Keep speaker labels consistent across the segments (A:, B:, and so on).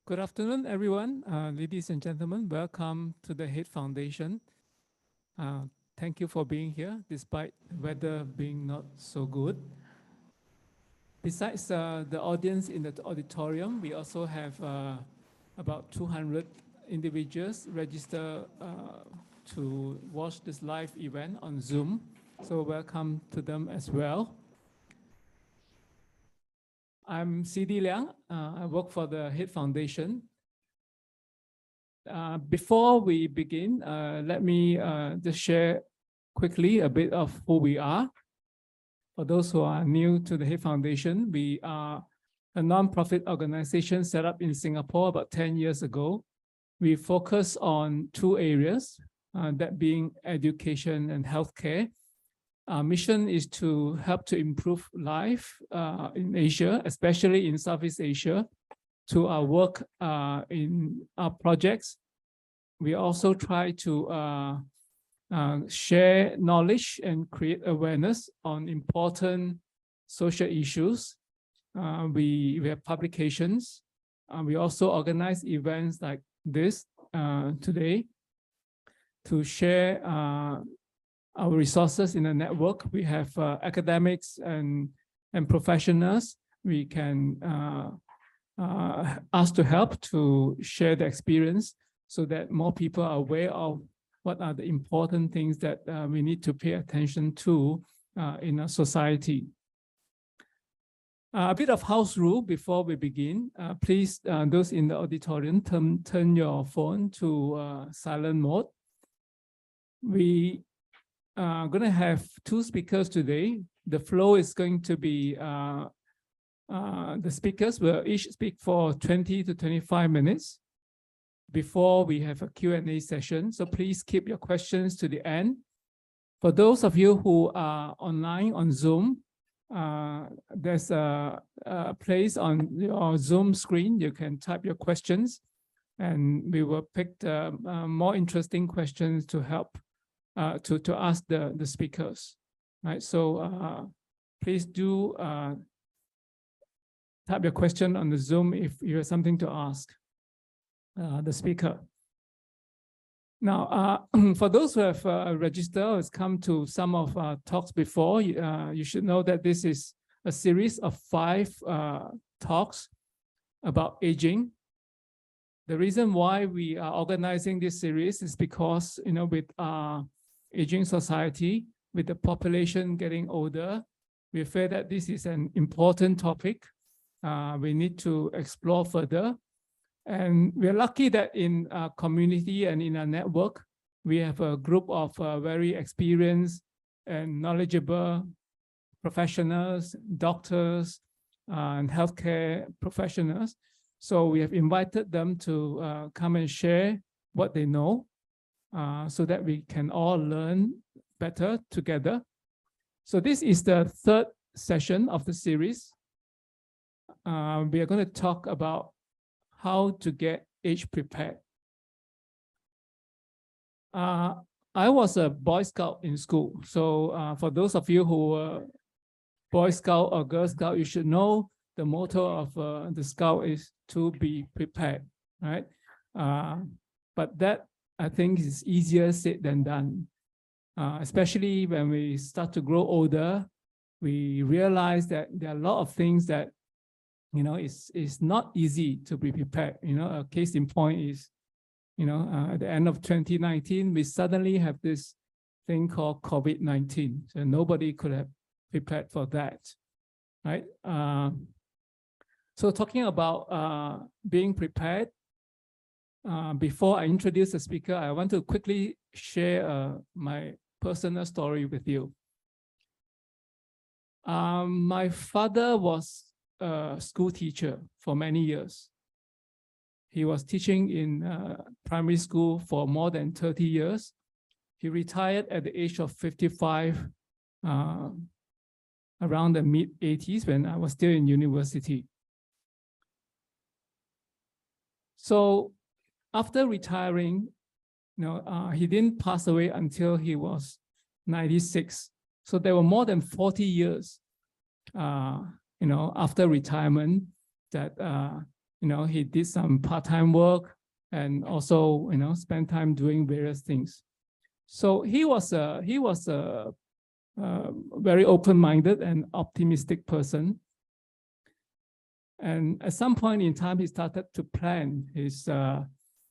A: Good afternoon, everyone. Ladies and gentlemen, welcome to the Head Foundation. Thank you for being here, despite the weather being not so good. Besides the audience in the auditorium, we also have about 200 individuals registered to watch this live event on Zoom. So welcome to them as well. I'm CD Liang. I work for the Head Foundation. Before we begin, let me just share quickly a bit of who we are. For those who are new to the Head Foundation, we are a non-profit organization set up in Singapore about 10 years ago. We focus on two areas, that being education and healthcare. Our mission is to help to improve life in Asia, especially in Southeast Asia, through our work in our projects. We also try to share knowledge and create awareness on important social issues. We have publications. We also organize events like this today to share our resources in the network. We have academics and professionals we can ask to help to share the experience so that more people are aware of what are the important things that we need to pay attention to in our society. A bit of house rule before we begin. Please, those in the auditorium, turn your phone to silent mode. We going to have two speakers today. The flow is going to be, the speakers will each speak for 20 to 25 minutes before we have a Q&A session. So please keep your questions to the end. For those of you who are online on Zoom, there's a place on your Zoom screen. You can type your questions and we will pick the more interesting questions to help to ask the speakers, right? So please do type your question on the Zoom if you have something to ask the speaker. Now, for those who have registered or has come to some of our talks before, you should know that this is a series of 5 talks about aging. The reason why we are organizing this series is because, you know, with aging society, with the population getting older, we feel that this is an important topic. We need to explore further. And we're lucky that in our community and in our network, we have a group of very experienced and knowledgeable professionals, doctors, and healthcare professionals. So we have invited them to come and share what they know, so that we can all learn better together. So this is the 3rd session of the series. We are going to talk about how to get age prepared. I was a Boy Scout in school. So for those of you who were Boy Scout or Girl Scout, you should know the motto of the Scout is to be prepared, right? But that, I think, is easier said than done. Especially when we start to grow older, we realize that there are a lot of things that, you know, it's not easy to be prepared. You know, a case in point is, you know, at the end of 2019, we suddenly have this thing called COVID-19. So nobody could have prepared for that, right? So talking about being prepared, before I introduce the speaker, I want to quickly share my personal story with you. My father was a school teacher for many years. He was teaching in primary school for more than 30 years. He retired at the age of 55, around the mid-80s when I was still in university. So after retiring, you know, he didn't pass away until he was 96. So there were more than 40 years, you know, after retirement that, he did some part-time work and also, spent time doing various things. So he was a very open-minded and optimistic person. And at some point in time, he started to plan his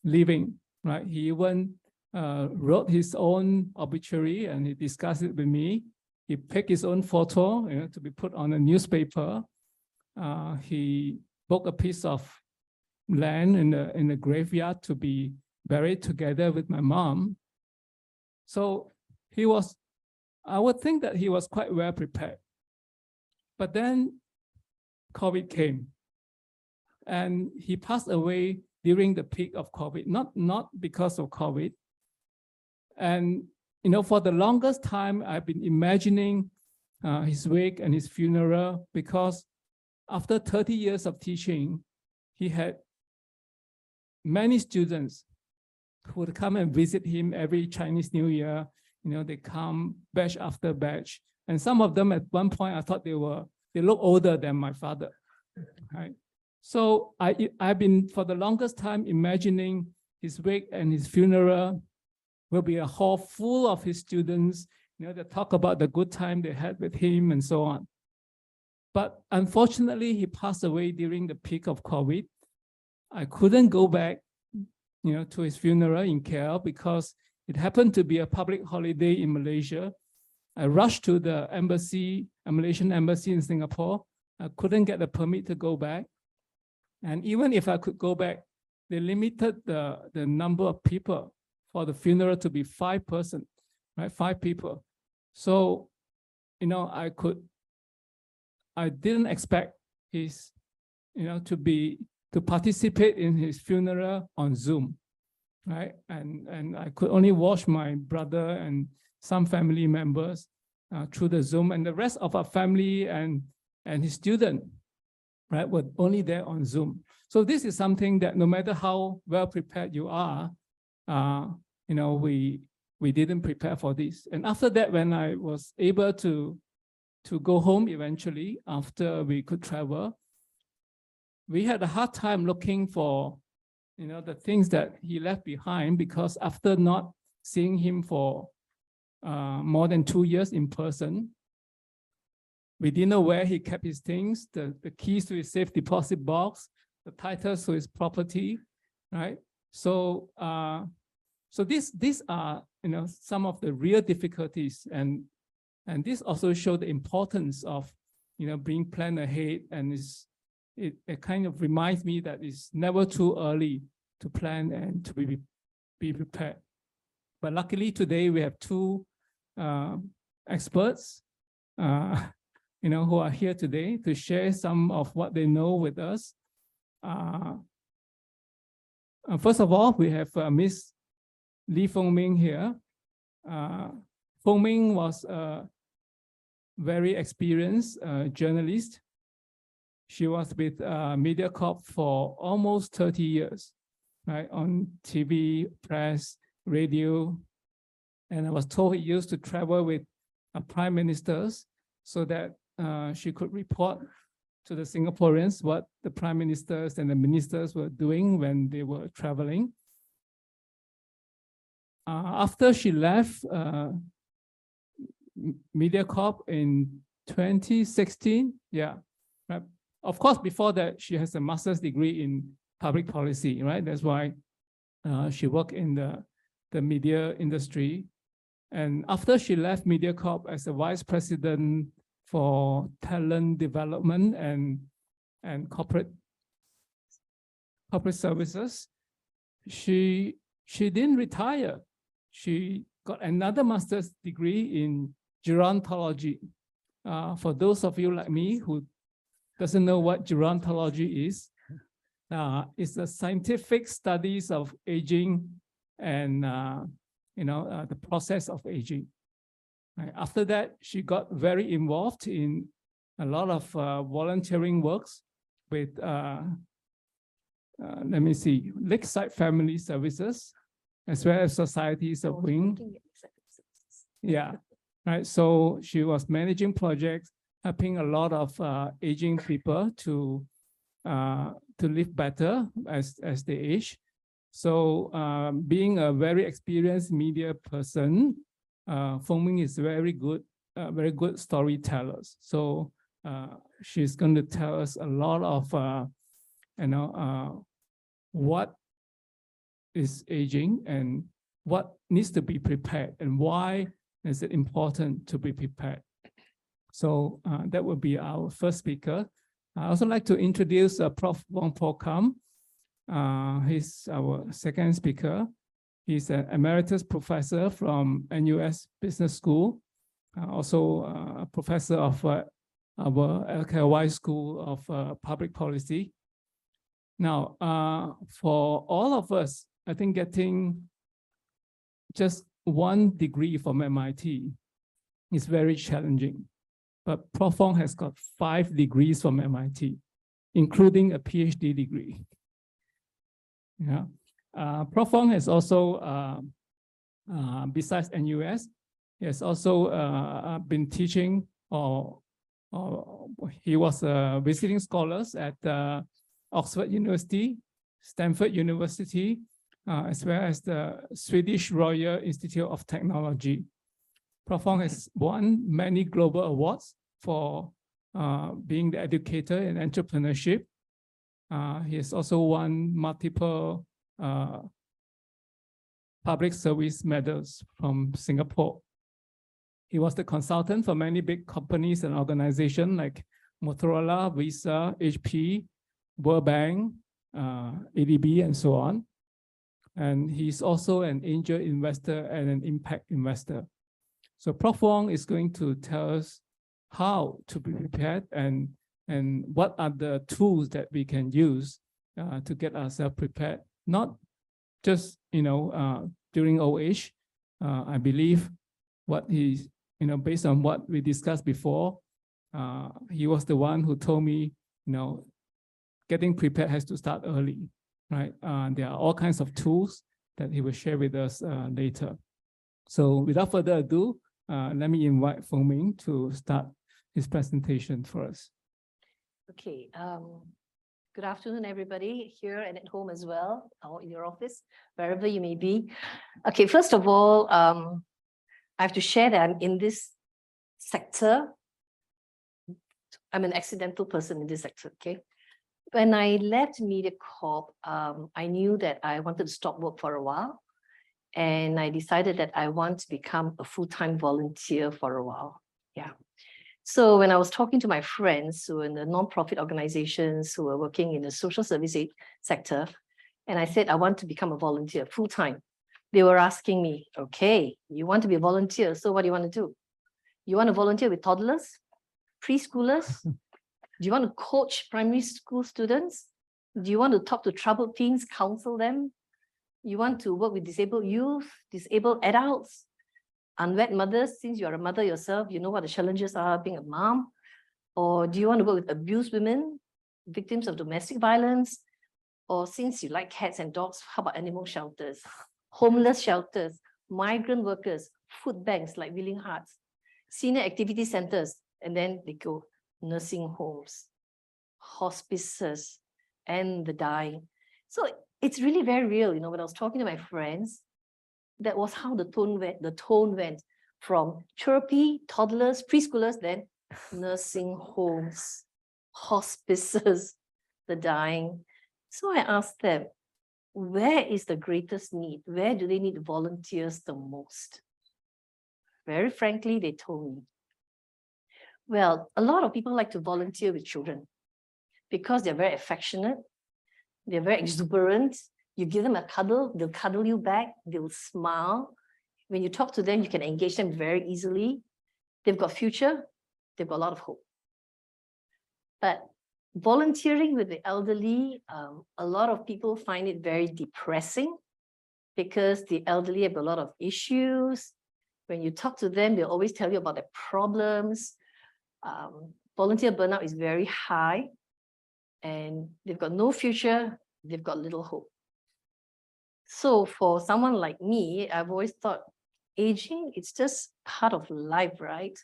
A: living, right? He even wrote his own obituary and he discussed it with me. He picked his own photo, to be put on a newspaper. He bought a piece of land in the graveyard to be buried together with my mom. So he was, I would think that he was quite well prepared. But then COVID came and he passed away during the peak of COVID, not because of COVID. And, for the longest time, I've been imagining his wake and his funeral because after 30 years of teaching, he had many students who would come and visit him every Chinese New Year. They come batch after batch. And some of them at one point, I thought they look older than my father, right? So I've been, for the longest time, imagining his wake and his funeral will be a hall full of his students, that talk about the good time they had with him and so on. But unfortunately, he passed away during the peak of COVID. I couldn't go back, to his funeral in KL because it happened to be a public holiday in Malaysia. I rushed to the embassy, a Malaysian embassy in Singapore. I couldn't get a permit to go back. And even if I could go back, they limited the number of people for the funeral to be 5 persons, right? 5 people. So, I didn't expect his, to participate in his funeral on Zoom, right? And I could only watch my brother and some family members through the Zoom, and the rest of our family and his student, right, were only there on Zoom. So this is something that no matter how well prepared you are, we didn't prepare for this. And after that, when I was able to go home eventually, after we could travel, we had a hard time looking for, the things that he left behind, because after not seeing him for more than 2 years in person, we didn't know where he kept his things, the keys to his safe deposit box, the titles to his property, right? So, so these are, some of the real difficulties, and this also shows the importance of, being planned ahead, and it kind of reminds me that it's never too early to plan and to be prepared. But luckily today we have 2 experts, who are here today to share some of what they know with us. First of all, we have Miss Foong Ming here. Foong Ming was a very experienced journalist. She was with MediaCorp for almost 30 years, right? On TV, press, radio. And I was told he used to travel with prime ministers so that she could report to the Singaporeans what the prime ministers and the ministers were doing when they were traveling. After she left MediaCorp in 2016, yeah. Right. Of course, before that, she has a master's degree in public policy, right? That's why she worked in the media industry. And after she left MediaCorp as a vice president for talent development and corporate services, she didn't retire. She got another master's degree in 𝗔𝗯ន់_ology. For those of you like me who doesn't know what 𝗔𝗯ន់_ology is, it's the scientific studies of aging and the process of aging. Right. After that, she got very involved in a lot of volunteering works with, let me see, Lakeside Family Services, as well as Societies of Wing. Yeah, right. So she was managing projects, helping a lot of aging people to to live better as they age. So being a very experienced media person, Foong Ming is very good storyteller. So she's going to tell us a lot of what is aging and what needs to be prepared and why is it important to be prepared. So that will be our first speaker. I also like to introduce Prof Wong Poh Kam. He's our second speaker. He's an Emeritus Professor from NUS Business School, also a professor of our 𝗙𝗂𝘁𝗱 School of Public Policy. Now, for all of us, I think getting just 1 degree from MIT is very challenging. But Prof Wong has got 5 degrees from MIT, including a PhD degree. Yeah. Prof Wong has also, besides NUS, he has also been teaching, or he was visiting scholars at Oxford University, Stanford University, as well as the Swedish Royal Institute of Technology. Prof Wong has won many global awards for being the educator in entrepreneurship. He has also won multiple public service medals from Singapore. He was the consultant for many big companies and organizations like Motorola, Visa, HP, World Bank, ADB, and so on. And he's also an angel investor and an impact investor. So Prof Wong is going to tell us how to be prepared and what are the tools that we can use to get ourselves prepared, not just during old age. I believe what he's, based on what we discussed before, he was the one who told me, getting prepared has to start early, right? There are all kinds of tools that he will share with us later. So without further ado, let me invite Foong Ming to start his presentation for us.
B: Okay. Good afternoon, everybody here and at home as well, or in your office, wherever you may be. Okay, first of all, I have to share that I'm in this sector. I'm an accidental person in this sector, okay? When I left MediaCorp, I knew that I wanted to stop work for a while. And I decided that I want to become a full-time volunteer for a while. Yeah. So when I was talking to my friends who were in the non-profit organizations who were working in the social service sector, and I said, I want to become a volunteer full-time. They were asking me, okay, you want to be a volunteer, so what do you want to do? You want to volunteer with toddlers, preschoolers? Do you want to coach primary school students? Do you want to talk to troubled teens, counsel them? You want to work with disabled youth, disabled adults, unwed mothers, since you're a mother yourself, you know what the challenges are being a mom? Or do you want to work with abused women, victims of domestic violence? Or since you like cats and dogs, how about animal shelters, homeless shelters, migrant workers, food banks like Willing Hearts, senior activity centers, and then they go nursing homes, hospices, and the dying. So it's really very real. When I was talking to my friends, that was how the tone went from chirpy toddlers, preschoolers, then nursing homes, hospices, the dying. So I asked them, where is the greatest need? Where do they need volunteers the most? Very frankly, they told me, well, a lot of people like to volunteer with children because they're very affectionate, they're very exuberant. You give them a cuddle, they'll cuddle you back, they'll smile. When you talk to them, you can engage them very easily. They've got future, they've got a lot of hope. But volunteering with the elderly, a lot of people find it very depressing because the elderly have a lot of issues. When you talk to them, they'll always tell you about their problems. Volunteer burnout is very high and they've got no future, they've got little hope. So for someone like me, I've always thought aging, it's just part of life, right?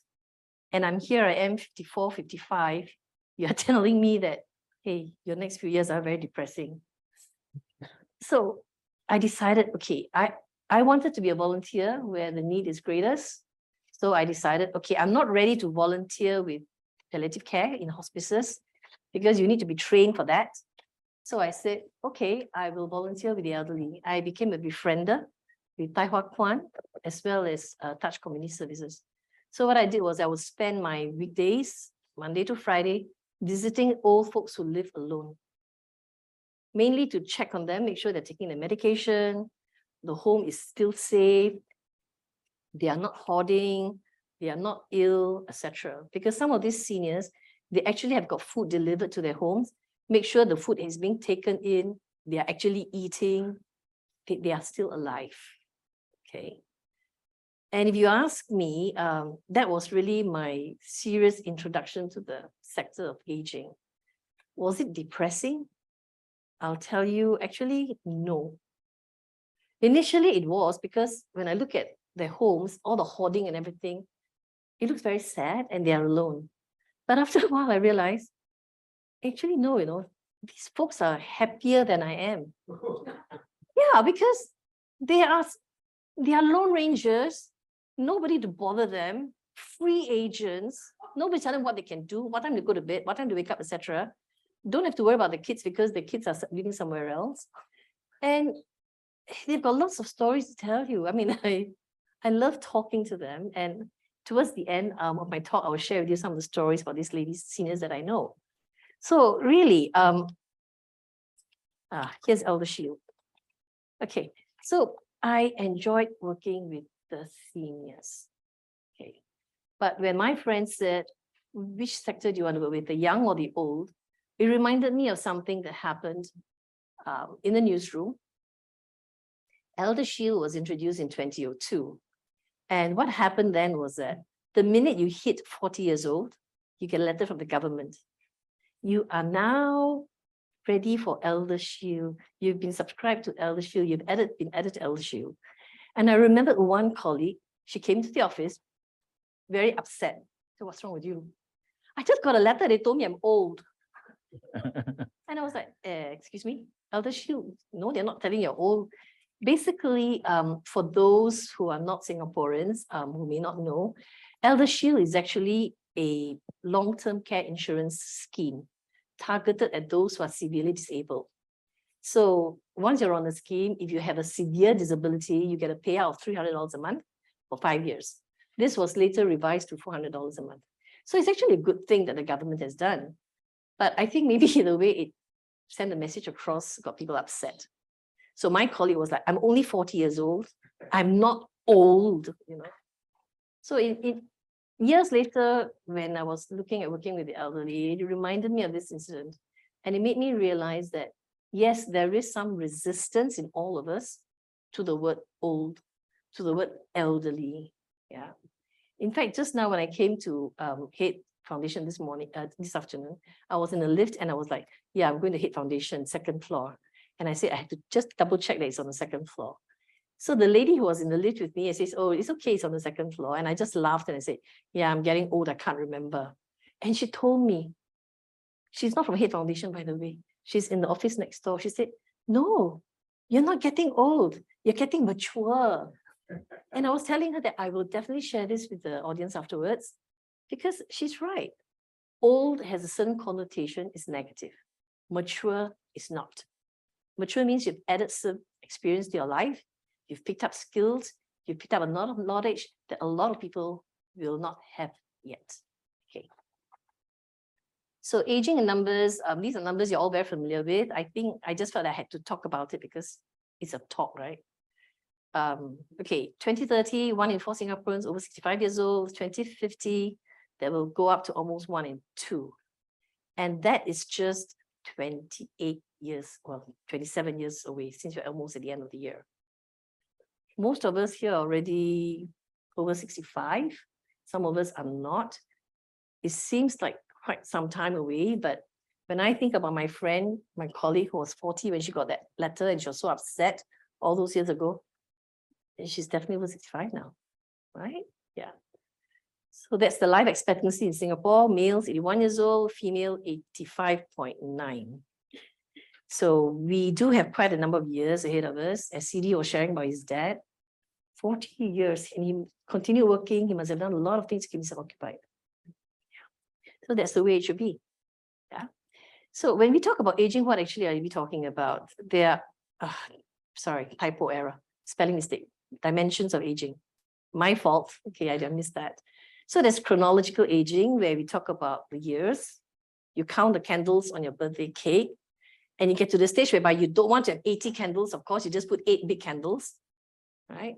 B: And I'm here, I am 54, 55. You're telling me that, hey, your next few years are very depressing. So I decided, okay, I wanted to be a volunteer where the need is greatest. So I decided, okay, I'm not ready to volunteer with palliative care in hospices because you need to be trained for that. So I said, okay, I will volunteer with the elderly. I became a befriender with 𝗙𝗃𝘂𝘁𝗄 as well as Touch Community Services. So what I did was I would spend my weekdays, Monday to Friday, visiting old folks who live alone. Mainly to check on them, make sure they're taking their medication, the home is still safe, they are not hoarding, they are not ill, etc. Because some of these seniors, they actually have got food delivered to their homes, make sure the food is being taken in, they are actually eating, they are still alive. Okay. And if you ask me, that was really my serious introduction to the sector of aging. Was it depressing? I'll tell you, actually, no. Initially, it was because when I look at their homes, all the hoarding and everything, it looks very sad and they are alone. But after a while, I realized, actually, no, these folks are happier than I am. Yeah, because they are lone rangers, nobody to bother them, free agents, nobody telling them what they can do, what time to go to bed, what time to wake up, etc. Don't have to worry about the kids because the kids are living somewhere else. And they've got lots of stories to tell you. I mean, I love talking to them. And towards the end of my talk, I will share with you some of the stories about these ladies, seniors that I know. So really, here's 𝗙𝗘𝗔𝗗. Okay, so I enjoyed working with the seniors. Okay, but when my friend said, which sector do you want to work with, the young or the old? It reminded me of something that happened in the newsroom. 𝗙𝗘𝗔𝗗 was introduced in 2002. And what happened then was that the minute you hit 40 years old, you get a letter from the government. You are now ready for 𝗙𝗘𝗔𝗗. You've been subscribed to 𝗙𝗘𝗔𝗗. You've been added to 𝗙𝗘𝗔𝗗. And I remember one colleague, she came to the office, very upset. So what's wrong with you? I just got a letter, they told me I'm old. And I was like, excuse me, 𝗙𝗘𝗔𝗗. No, they're not telling you're old. Basically, for those who are not Singaporeans, who may not know, 𝗙𝗘𝗔𝗗 is actually a long-term care insurance scheme targeted at those who are severely disabled. So once you're on the scheme, if you have a severe disability, you get a payout of $300 a month for 5 years. This was later revised to $400 a month. So it's actually a good thing that the government has done. But I think maybe the way it sent a message across got people upset. So my colleague was like, I'm only 40 years old. I'm not old, So years later, when I was looking at working with the elderly, it reminded me of this incident. And it made me realize that, yes, there is some resistance in all of us to the word old, to the word elderly. Yeah. In fact, just now when I came to Head Foundation this afternoon, I was in a lift and I was like, yeah, I'm going to Head Foundation, 2nd floor. And I said, I had to just double check that it's on the 2nd floor. So the lady who was in the lift with me, says, oh, it's okay, it's on the 2nd floor. And I just laughed and I said, yeah, I'm getting old, I can't remember. And she told me, she's not from Head Foundation, by the way. She's in the office next door. She said, no, you're not getting old, you're getting mature. And I was telling her that I will definitely share this with the audience afterwards, because she's right. Old has a certain connotation, it's negative. Mature is not. Mature means you've added some experience to your life, you've picked up skills, you've picked up a lot of knowledge that a lot of people will not have yet. Okay. So aging in numbers, these are numbers you're all very familiar with. I think I just felt I had to talk about it because it's a talk, right? Okay, 2030, 1 in 4 Singaporeans over 65 years old. 2050, that will go up to almost 1 in 2. And that is just 28 years, well, 27 years away, since you're almost at the end of the year. Most of us here are already over 65. Some of us are not. It seems like quite some time away, but when I think about my friend, my colleague who was 40 when she got that letter and she was so upset all those years ago, and she's definitely over 65 now, right? Yeah. So that's the life expectancy in Singapore. Males 81 years old, female 85.9. So we do have quite a number of years ahead of us. As CD was sharing about his dad, 40 years, and he continued working. He must have done a lot of things to keep himself occupied. So that's the way it should be. Yeah. So when we talk about aging, what actually are we talking about? There are, sorry, typo error, spelling mistake, dimensions of aging. My fault. Okay, I missed that. So there's chronological aging, where we talk about the years. You count the candles on your birthday cake, and you get to the stage whereby you don't want to have 80 candles. Of course, you just put 8 big candles, right?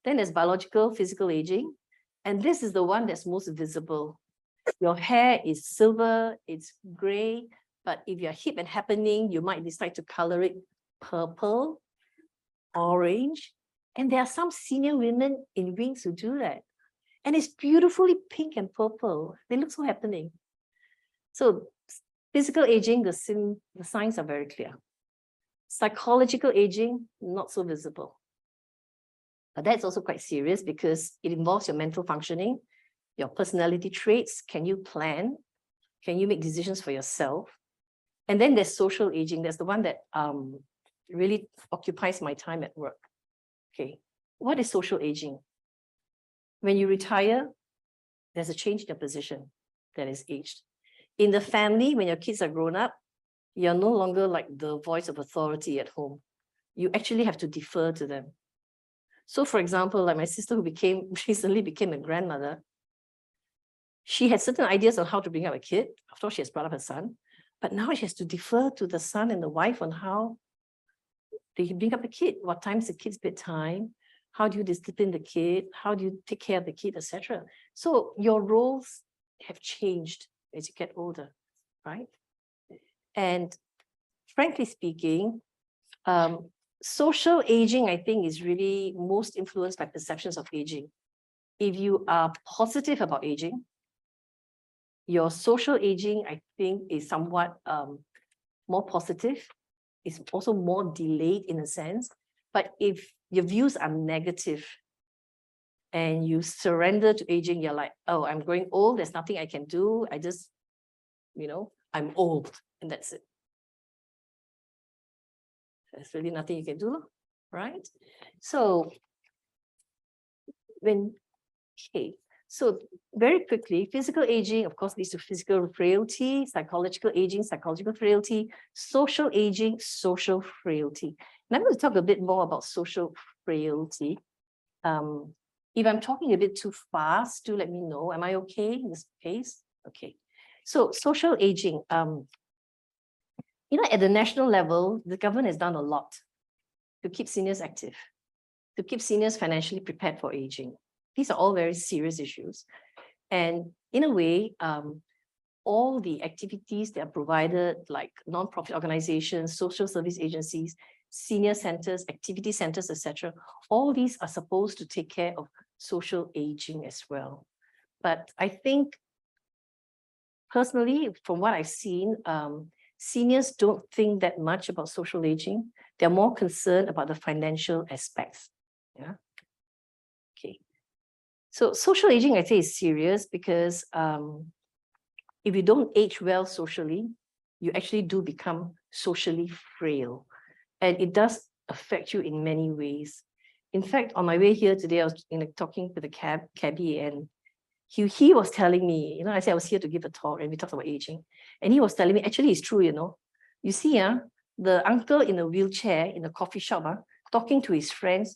B: Then there's biological, physical aging. And this is the one that's most visible. Your hair is silver, it's gray, but if you're hip and happening, you might decide to color it purple, orange. And there are some senior women in wings who do that. And it's beautifully pink and purple. They look so happening. So physical aging, the signs are very clear. Psychological aging, not so visible. But that's also quite serious because it involves your mental functioning, your personality traits. Can you plan? Can you make decisions for yourself? And then there's social aging. That's the one that really occupies my time at work. Okay, what is social aging? When you retire, there's a change in your position that is aged. In the family, when your kids are grown up, you're no longer like the voice of authority at home. You actually have to defer to them. So for example, like my sister who recently became a grandmother, she had certain ideas on how to bring up a kid. After all, she has brought up her son, but now she has to defer to the son and the wife on how they bring up the kid. What time is the kid's bedtime? How do you discipline the kid? How do you take care of the kid, etc.? So your roles have changed as you get older, right? And frankly speaking, social aging, I think, is really most influenced by perceptions of aging. If you are positive about aging, your social aging, I think, is somewhat more positive. It's also more delayed in a sense. But if your views are negative and you surrender to aging, you're like, oh, I'm growing old. There's nothing I can do. I just, I'm old and that's it. There's really nothing you can do, right? So so very quickly, physical aging, of course, leads to physical frailty, psychological aging, psychological frailty, social aging, social frailty. And I'm going to talk a bit more about social frailty. If I'm talking a bit too fast, do let me know. Am I okay in this pace? Okay. So social aging, at the national level, the government has done a lot to keep seniors active, to keep seniors financially prepared for aging. These are all very serious issues. And in a way, all the activities that are provided, like non-profit organizations, social service agencies, senior centers, activity centers, etc., all these are supposed to take care of social aging as well. But I think, personally, from what I've seen, seniors don't think that much about social aging. They're more concerned about the financial aspects. Yeah. Okay. So social aging, I'd say, is serious because if you don't age well socially, you actually do become socially frail. And it does affect you in many ways. In fact, on my way here today, I was talking with the cabbie, and he was telling me, I said I was here to give a talk, and we talked about aging. And he was telling me, actually, it's true, You see, the uncle in a wheelchair in a coffee shop, talking to his friends,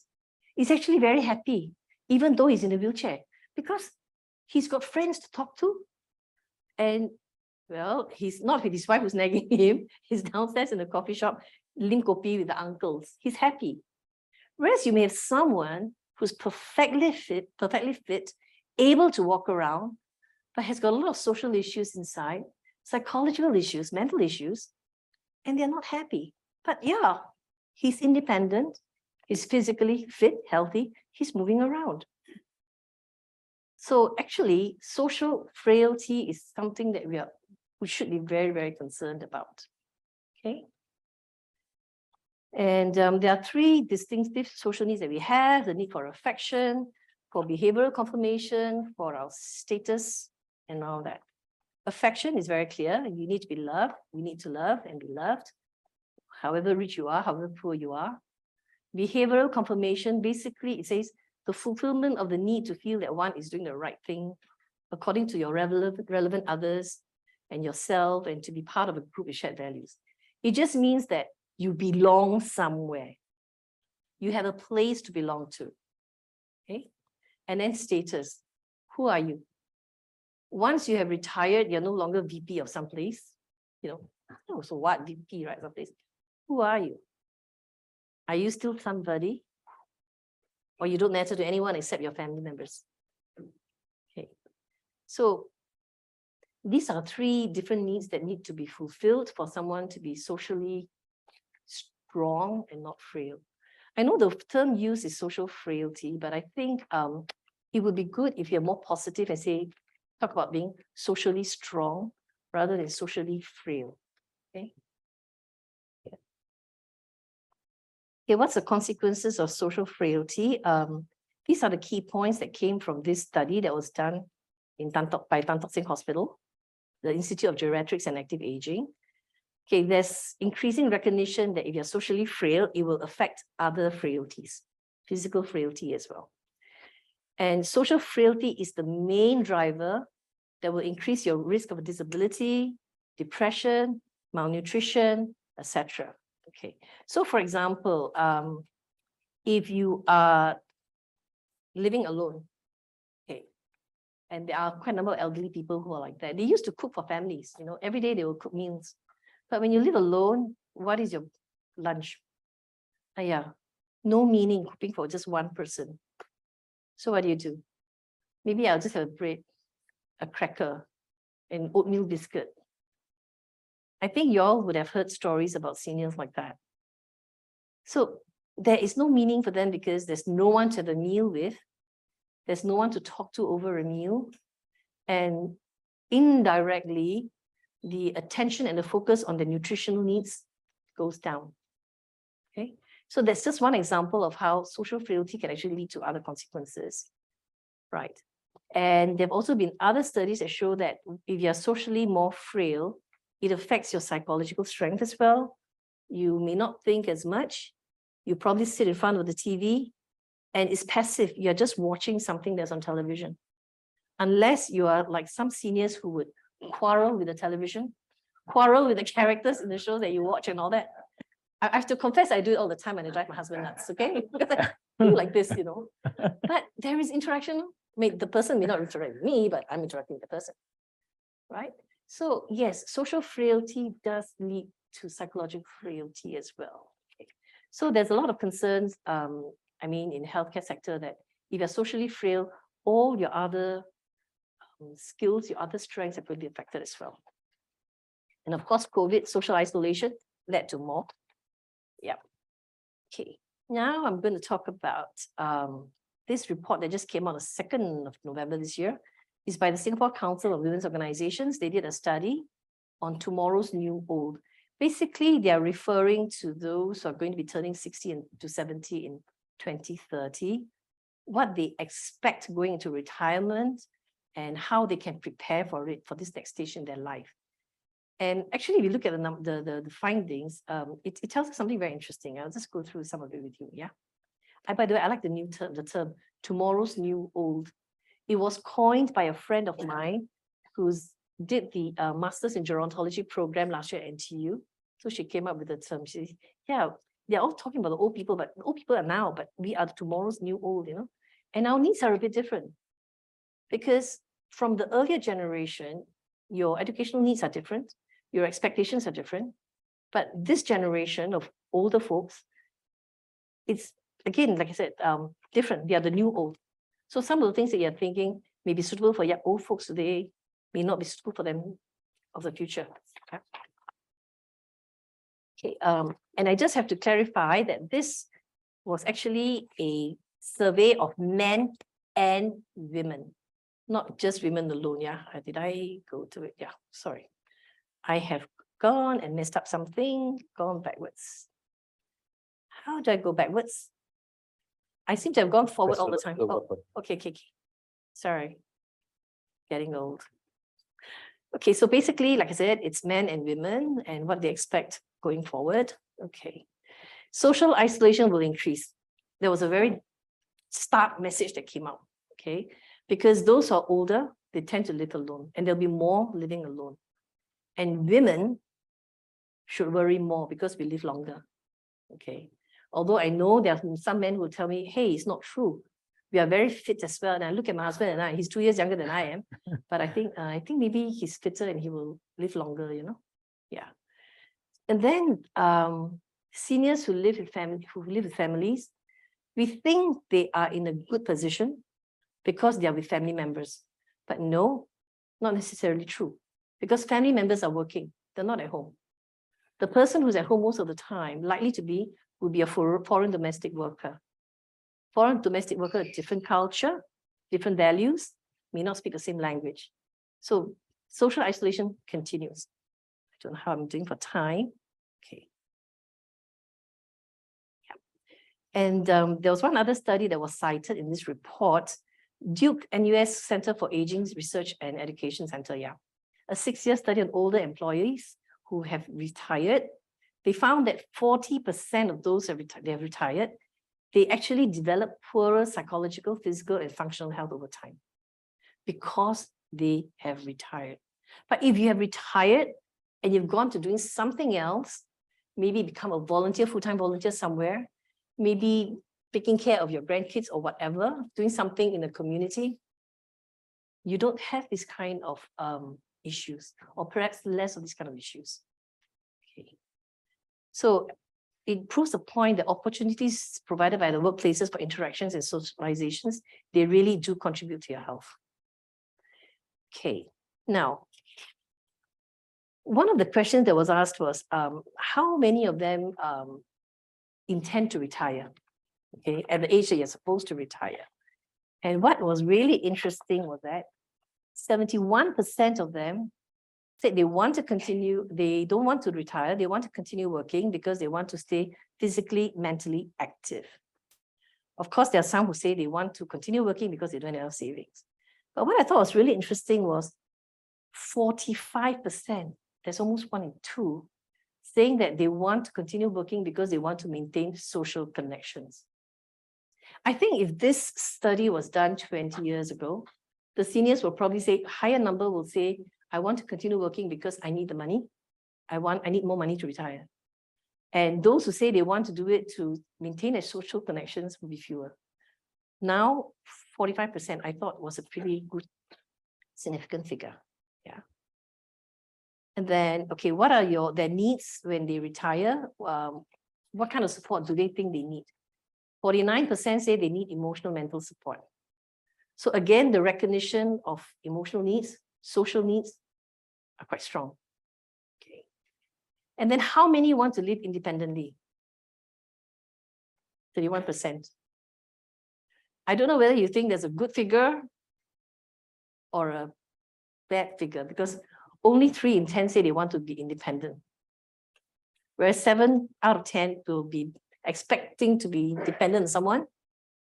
B: is actually very happy, even though he's in a wheelchair, because he's got friends to talk to. And, well, he's not with his wife who's nagging him. He's downstairs in the coffee shop, lim kopi with the uncles. He's happy. Whereas you may have someone who's perfectly fit, able to walk around, but has got a lot of social issues inside, psychological issues, mental issues, and they're not happy. But yeah, he's independent, he's physically fit, healthy, he's moving around. So actually, social frailty is something that we should be very, very concerned about. Okay. And there are 3 distinctive social needs that we have: the need for affection, for behavioral confirmation, for our status and all that. Affection is very clear. You need to be loved. We need to love and be loved, however rich you are, however poor you are. Behavioral confirmation, basically it says the fulfillment of the need to feel that one is doing the right thing according to your relevant others and yourself, and to be part of a group with shared values. It just means that you belong somewhere. You have a place to belong to. Okay? And then status. Who are you? Once you have retired, you're no longer VP of some place. You know, oh, so what VP, right? Someplace. Who are you? Are you still somebody? Or you don't matter to anyone except your family members? Okay. So these are three different needs that need to be fulfilled for someone to be socially strong and not frail. I know the term used is social frailty, but I think it would be good if you're more positive and say, talk about being socially strong rather than socially frail. Okay. Yeah. Okay, what's the consequences of social frailty? These are the key points that came from this study that was done in by 𝗙𝗃𝗃𝘂𝘁𝗂𝘁 Hospital, the Institute of Geriatrics and Active Aging. Okay, there's increasing recognition that if you're socially frail, it will affect other frailties, physical frailty as well. And social frailty is the main driver that will increase your risk of disability, depression, malnutrition, etc. Okay, so for example, if you are living alone, okay, and there are quite a number of elderly people who are like that. They used to cook for families, you know, every day they will cook meals. But when you live alone, what is your lunch? Yeah, no meaning cooking for just one person. So what do? Maybe I'll just have bread, a cracker, and oatmeal biscuit. I think you all would have heard stories about seniors like that. So there is no meaning for them because there's no one to have a meal with. There's no one to talk to over a meal. And indirectly, the attention and the focus on the nutritional needs goes down. Okay, so that's just one example of how social frailty can actually lead to other consequences, right? And there have also been other studies that show that if you're socially more frail, it affects your psychological strength as well. You may not think as much. You probably sit in front of the TV and it's passive. You're just watching something that's on television. Unless you are like some seniors who would quarrel with the television, quarrel with the characters in the shows that you watch and all that. I have to confess, I do it all the time when I drive my husband nuts, okay? Because I feel like this, you know. But there is interaction. I mean, the person may not interact with me, but I'm interacting with the person, right? So yes, social frailty does lead to psychological frailty as well. Okay. So there's a lot of concerns, I mean, in the healthcare sector that if you're socially frail, all your other skills, your other strengths are going to be affected as well. And of course, COVID, social isolation led to more. Yeah. Okay. Now I'm going to talk about this report that just came out on the 2nd of November this year. It's by the Singapore Council of Women's Organizations. They did a study on tomorrow's new old. Basically, they are referring to those who are going to be turning 60 to 70 in 2030, what they expect going into retirement, and how they can prepare for it, for this next stage in their life. And actually, if you look at the findings, it tells us something very interesting. I'll just go through some of it with you, yeah? By the way, I like the term, tomorrow's new old. It was coined by a friend of mine who did the Masters in Gerontology program last year at NTU. So she came up with the term. She said, yeah, they're all talking about the old people, but the old people are now, but we are tomorrow's new old, you know? And our needs are a bit different. Because from the earlier generation, your educational needs are different, your expectations are different. But this generation of older folks, it's, again, like I said, different. They are the new old. So some of the things that you're thinking may be suitable for old folks today, may not be suitable for them of the future. Okay. Okay, and I just have to clarify that this was actually a survey of men and women. Not just women alone, yeah. Did I go to it? Yeah, sorry. I have gone and messed up something, gone backwards. How do I go backwards? I seem to have gone forward
C: Press
B: all the
C: the
B: time.
C: button.
B: Oh, okay. Sorry. Getting old. Okay, so basically, like I said, it's men and women and what they expect going forward. Okay. Social isolation will increase. There was a very stark message that came out, okay? Because those who are older, they tend to live alone, and there'll be more living alone. And women should worry more because we live longer, okay? Although I know there are some men who tell me, hey, it's not true. We are very fit as well. And I look at my husband and he's 2 years younger than I am. But I think maybe he's fitter and he will live longer, you know? Yeah. And then seniors who live with families, we think they are in a good position because they are with family members. But no, not necessarily true. Because family members are working, they're not at home. The person who's at home most of the time, likely to be, would be a foreign domestic worker. Foreign domestic worker, different culture, different values, may not speak the same language. So social isolation continues. I don't know how I'm doing for time. Okay. Yeah. And there was one other study that was cited in this report, Duke NUS Center for Aging Research and Education Center, yeah. A 6-year study on older employees who have retired. They found that 40% of those they have retired, they actually develop poorer psychological, physical, and functional health over time because they have retired. But if you have retired and you've gone to doing something else, maybe become a volunteer, full-time volunteer somewhere, maybe taking care of your grandkids or whatever, doing something in the community, you don't have this kind of issues, or perhaps less of these kind of issues. Okay. So it proves the point that opportunities provided by the workplaces for interactions and socializations, they really do contribute to your health. Okay, now, one of the questions that was asked was, how many of them intend to retire, okay, at the age that you're supposed to retire? And what was really interesting was that 71% of them said they want to continue, they don't want to retire, they want to continue working because they want to stay physically, mentally active. Of course, there are some who say they want to continue working because they don't have enough savings. But what I thought was really interesting was 45%, that's almost 1 in 2, saying that they want to continue working because they want to maintain social connections. I think if this study was done 20 years ago, the seniors will probably say, higher number will say, I want to continue working because I need the money. I need more money to retire. And those who say they want to do it to maintain their social connections will be fewer. Now, 45%, I thought was a pretty good, significant figure. Yeah. And then, okay, what are their needs when they retire? What kind of support do they think they need? 49% say they need emotional mental support. So again, the recognition of emotional needs, social needs are quite strong. Okay. And then how many want to live independently? 31%. I don't know whether you think there's a good figure or a bad figure, because only 3 in 10 say they want to be independent. Whereas 7 out of 10 will be expecting to be dependent on someone,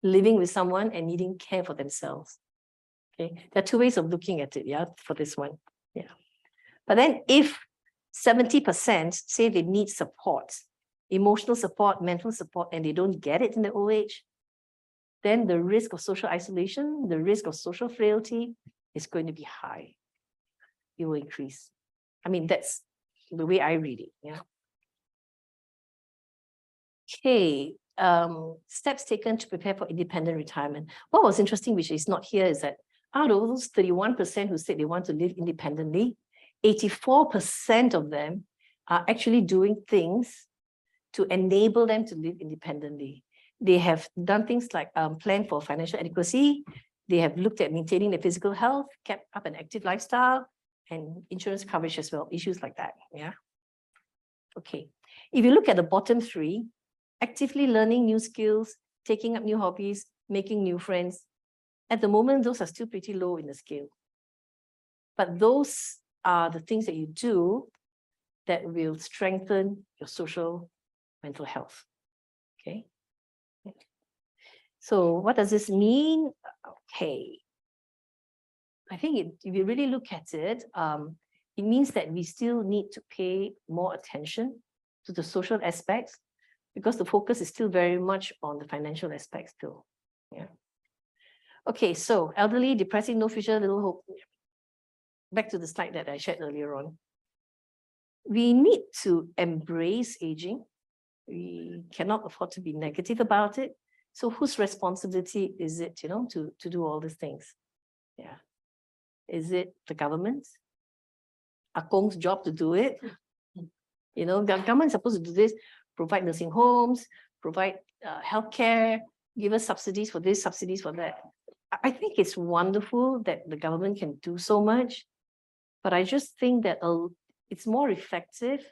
B: living with someone and needing care for themselves. Okay, there are 2 ways of looking at it, yeah, for this one. Yeah. But then if 70% say they need support, emotional support, mental support, and they don't get it in their old age, then the risk of social isolation, the risk of social frailty is going to be high. It will increase. I mean, that's the way I read it, yeah. Okay, steps taken to prepare for independent retirement. What was interesting, which is not here, is that out of those 31% who said they want to live independently, 84% of them are actually doing things to enable them to live independently. They have done things like plan for financial adequacy. They have looked at maintaining their physical health, kept up an active lifestyle, and insurance coverage as well, issues like that, yeah? Okay, if you look at the bottom 3, actively learning new skills, taking up new hobbies, making new friends, at the moment, those are still pretty low in the scale. But those are the things that you do that will strengthen your social mental health, okay? So what does this mean? Okay. I think if you really look at it, it means that we still need to pay more attention to the social aspects because the focus is still very much on the financial aspects still. Yeah. Okay, so elderly, depressing, no future, little hope. Back to the slide that I shared earlier on. We need to embrace aging. We cannot afford to be negative about it. So whose responsibility is it, to do all these things? Yeah. Is it the government? Akong's job to do it? The government is supposed to do this, provide nursing homes, provide healthcare, give us subsidies for this, subsidies for that. I think it's wonderful that the government can do so much, but I just think that it's more effective,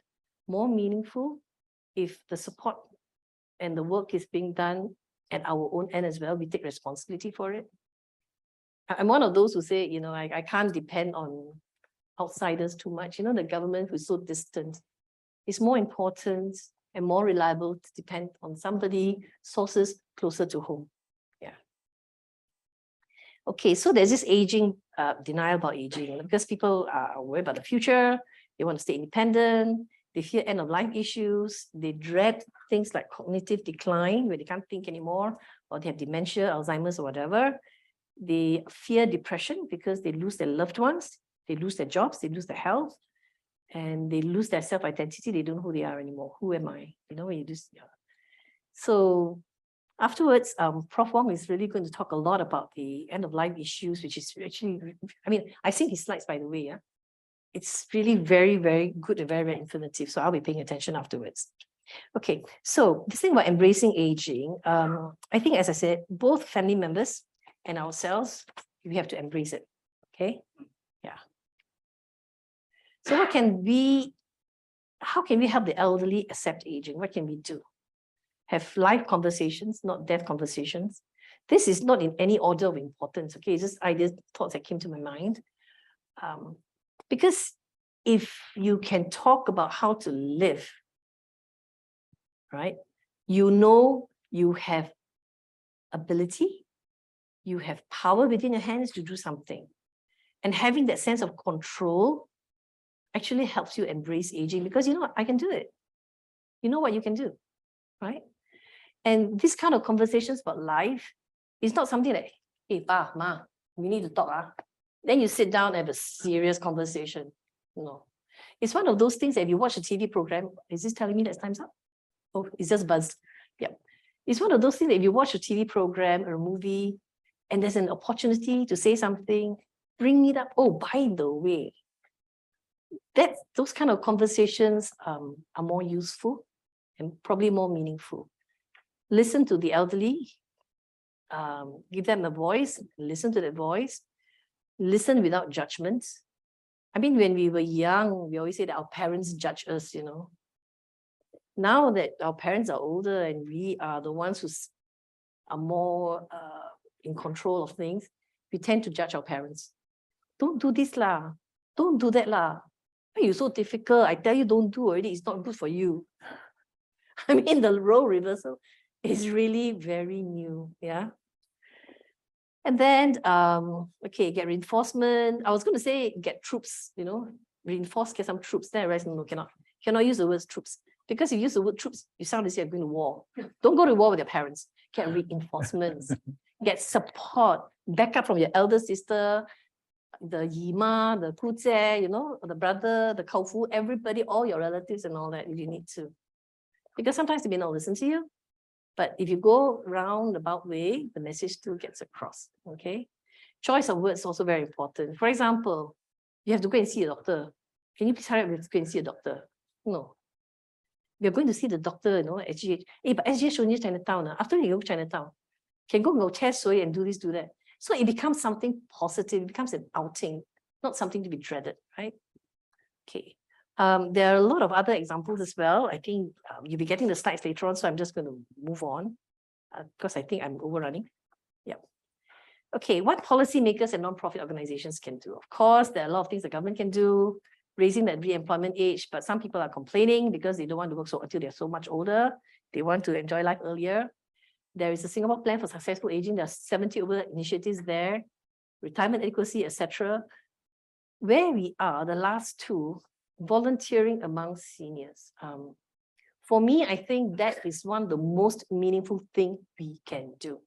B: more meaningful if the support and the work is being done at our own end as well. We take responsibility for it. I'm one of those who say, I can't depend on outsiders too much. The government who's so distant. It's more important and more reliable to depend on somebody, sources closer to home. Yeah. Okay, so there's this aging, denial about aging, because people are worried about the future, they want to stay independent, they fear end-of-life issues, they dread things like cognitive decline, where they can't think anymore, or they have dementia, Alzheimer's, or whatever. They fear depression because they lose their loved ones, they lose their jobs, they lose their health, and they lose their self-identity. They don't know who they are anymore. Who am I? When you just, yeah. So afterwards, Prof Wong is really going to talk a lot about the end-of-life issues, which is actually, I've seen his slides, by the way. Yeah, it's really very, very good and very, very informative. So I'll be paying attention afterwards. Okay, so this thing about embracing aging, I think, as I said, both family members and ourselves, we have to embrace it. Okay, yeah. So how can we help the elderly accept aging? What can we do? Have live conversations, not death conversations. This is not in any order of importance, okay? It's just ideas, thoughts that came to my mind. Because if you can talk about how to live, right? You have ability, you have power within your hands to do something. And having that sense of control actually helps you embrace aging because I can do it. You know what you can do, right? And this kind of conversations about life is not something like, hey, Pa, Ma, we need to talk. Then you sit down and have a serious conversation. No. It's one of those things that if you watch a TV program, is this telling me that time's up? Oh, it's just buzzed. Yeah. It's one of those things that if you watch a TV program or a movie and there's an opportunity to say something, bring it up. Oh, by the way, those kind of conversations are more useful and probably more meaningful. Listen to the elderly, give them a voice, listen to their voice, listen without judgment. When we were young, we always say that our parents judge us, Now that our parents are older and we are the ones who are more in control of things, we tend to judge our parents. Don't do this lah. Don't do that lah. Why are you so difficult? I tell you, don't do already. It's not good for you. The role reversal is really very new. Yeah. And then, okay, get reinforcement. I was going to say get troops, reinforce, get some troops. Then I realized, no, cannot use the word troops. Because if you use the word troops, you sound as if you're going to war. Don't go to war with your parents. Get reinforcements, get support, backup from your elder sister, the Yima, the 𝗙𝗘𝗔𝗗, the brother, the Kaufu, everybody, all your relatives and all that, if you need to. Because sometimes they may not listen to you. But if you go roundabout way, the message still gets across, okay? Choice of words is also very important. For example, you have to go and see a doctor. Can you please hurry up and go and see a doctor? No. You're going to see the doctor, at SGH. Hey, but SGH only Chinatown. After you go to Chinatown, can go 𝗙𝗚𝘂𝘁𝘂𝘁 and do this, do that. So it becomes something positive. It becomes an outing, not something to be dreaded, right? Okay. There are a lot of other examples as well. I think you'll be getting the slides later on, so I'm just going to move on because I think I'm overrunning. Yeah. Okay, what policymakers and non-profit organizations can do? Of course, there are a lot of things the government can do, raising that re-employment age, but some people are complaining because they don't want to work until they're so much older. They want to enjoy life earlier. There is a Singapore Plan for Successful Aging. There are 70 over initiatives there, retirement adequacy, etc. Where we are, the last two, volunteering among seniors. For me, I think that is one of the most meaningful things we can do.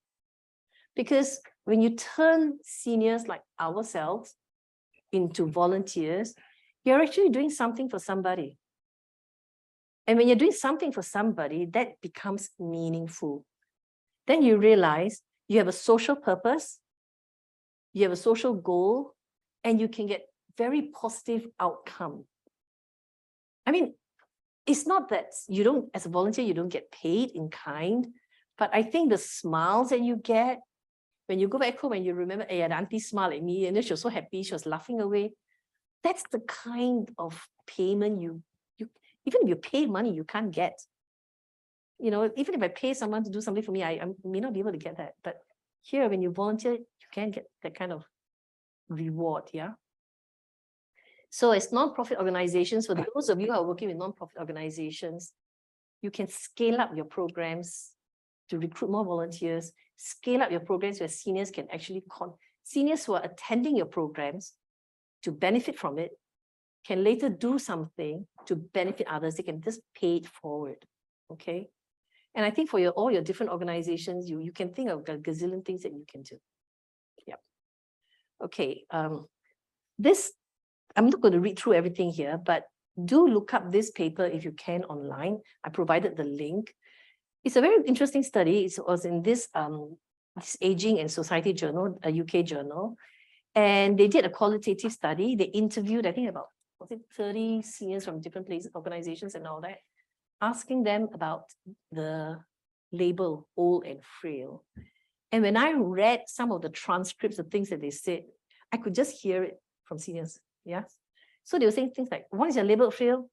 B: Because when you turn seniors like ourselves into volunteers, you're actually doing something for somebody. And when you're doing something for somebody, that becomes meaningful. Then you realize you have a social purpose, you have a social goal, and you can get very positive outcome. I mean, it's not that you don't, as a volunteer, you don't get paid in kind, but I think the smiles that you get, when you go back home and you remember, hey, the auntie smiled at me, and then she was so happy, she was laughing away. That's the kind of payment you even if you pay money, you can't get. You know, even if I pay someone to do something for me, I may not be able to get that. But here, when you volunteer, you can get that kind of reward, yeah? So as non-profit organizations, for those of you who are working with non-profit organizations, you can scale up your programs to recruit more volunteers, scale up your programs where seniors can actually, seniors who are attending your programs to benefit from it, can later do something to benefit others. They can just pay it forward, okay? And I think for all your different organizations, you can think of a gazillion things that you can do. Yeah. Okay, this, I'm not going to read through everything here, but do look up this paper if you can online. I provided the link. It's a very interesting study. It was in this Aging and Society journal, a UK journal. And they did a qualitative study. They interviewed, I think, about 30 seniors from different places, organizations and all that, asking them about the label old and frail. And when I read some of the transcripts of things that they said, I could just hear it from seniors. Yeah. So they were saying things like, once you're labeled frail,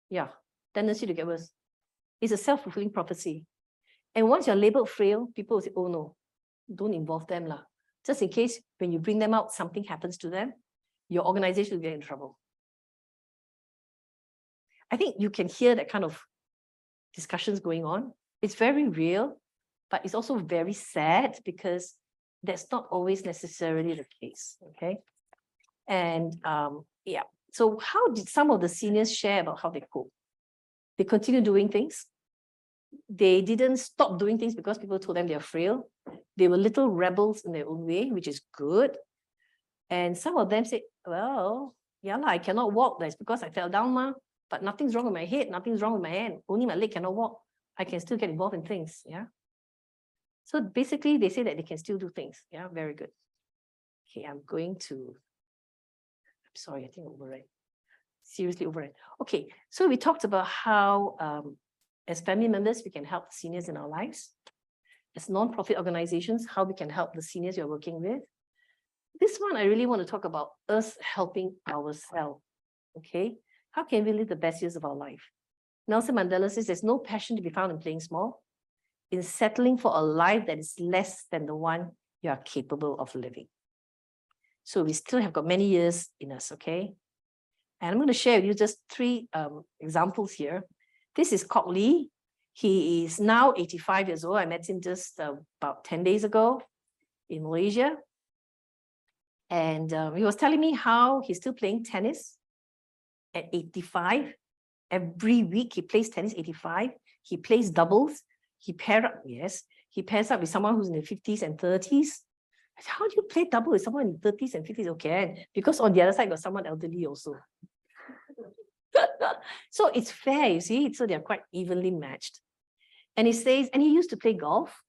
B: yeah, tendency to get worse. It's a self-fulfilling prophecy. And once you're labeled frail, people will say, oh no, don't involve them lah. Just in case when you bring them out, something happens to them, your organization will get in trouble. I think you can hear that kind of discussions going on. It's very real, but it's also very sad because that's not always necessarily the case, okay? And yeah, so how did some of the seniors share about how they cope? They continue doing things. They didn't stop doing things because people told them they're frail. They were little rebels in their own way, which is good. And some of them say, well, yeah, I cannot walk. That's because I fell down, ma. But nothing's wrong with my head, nothing's wrong with my hand. Only my leg cannot walk. I can still get involved in things, yeah? So basically, they say that they can still do things, yeah? Very good. Okay, I'm sorry, I think I overran. Seriously overran. Okay, so we talked about how, as family members, we can help the seniors in our lives. As non-profit organizations, how we can help the seniors you're working with. This one, I really want to talk about us helping ourselves, okay? How can we live the best years of our life? Nelson Mandela says there's no passion to be found in playing small, in settling for a life that is less than the one you are capable of living. So we still have got many years in us, okay? And I'm going to share with you just three examples here. This is 𝗙𝗚. He is now 85 years old. I met him just about 10 days ago in Malaysia. And he was telling me how he's still playing tennis at 85. Every week he plays tennis, 85. He plays doubles. He pairs up with someone who's in the 50s and 30s. How do you play double with someone in the 30s and 50s? Okay, because on the other side got someone elderly also. So it's fair, you see, so they're quite evenly matched. And he says, and he used to play golf.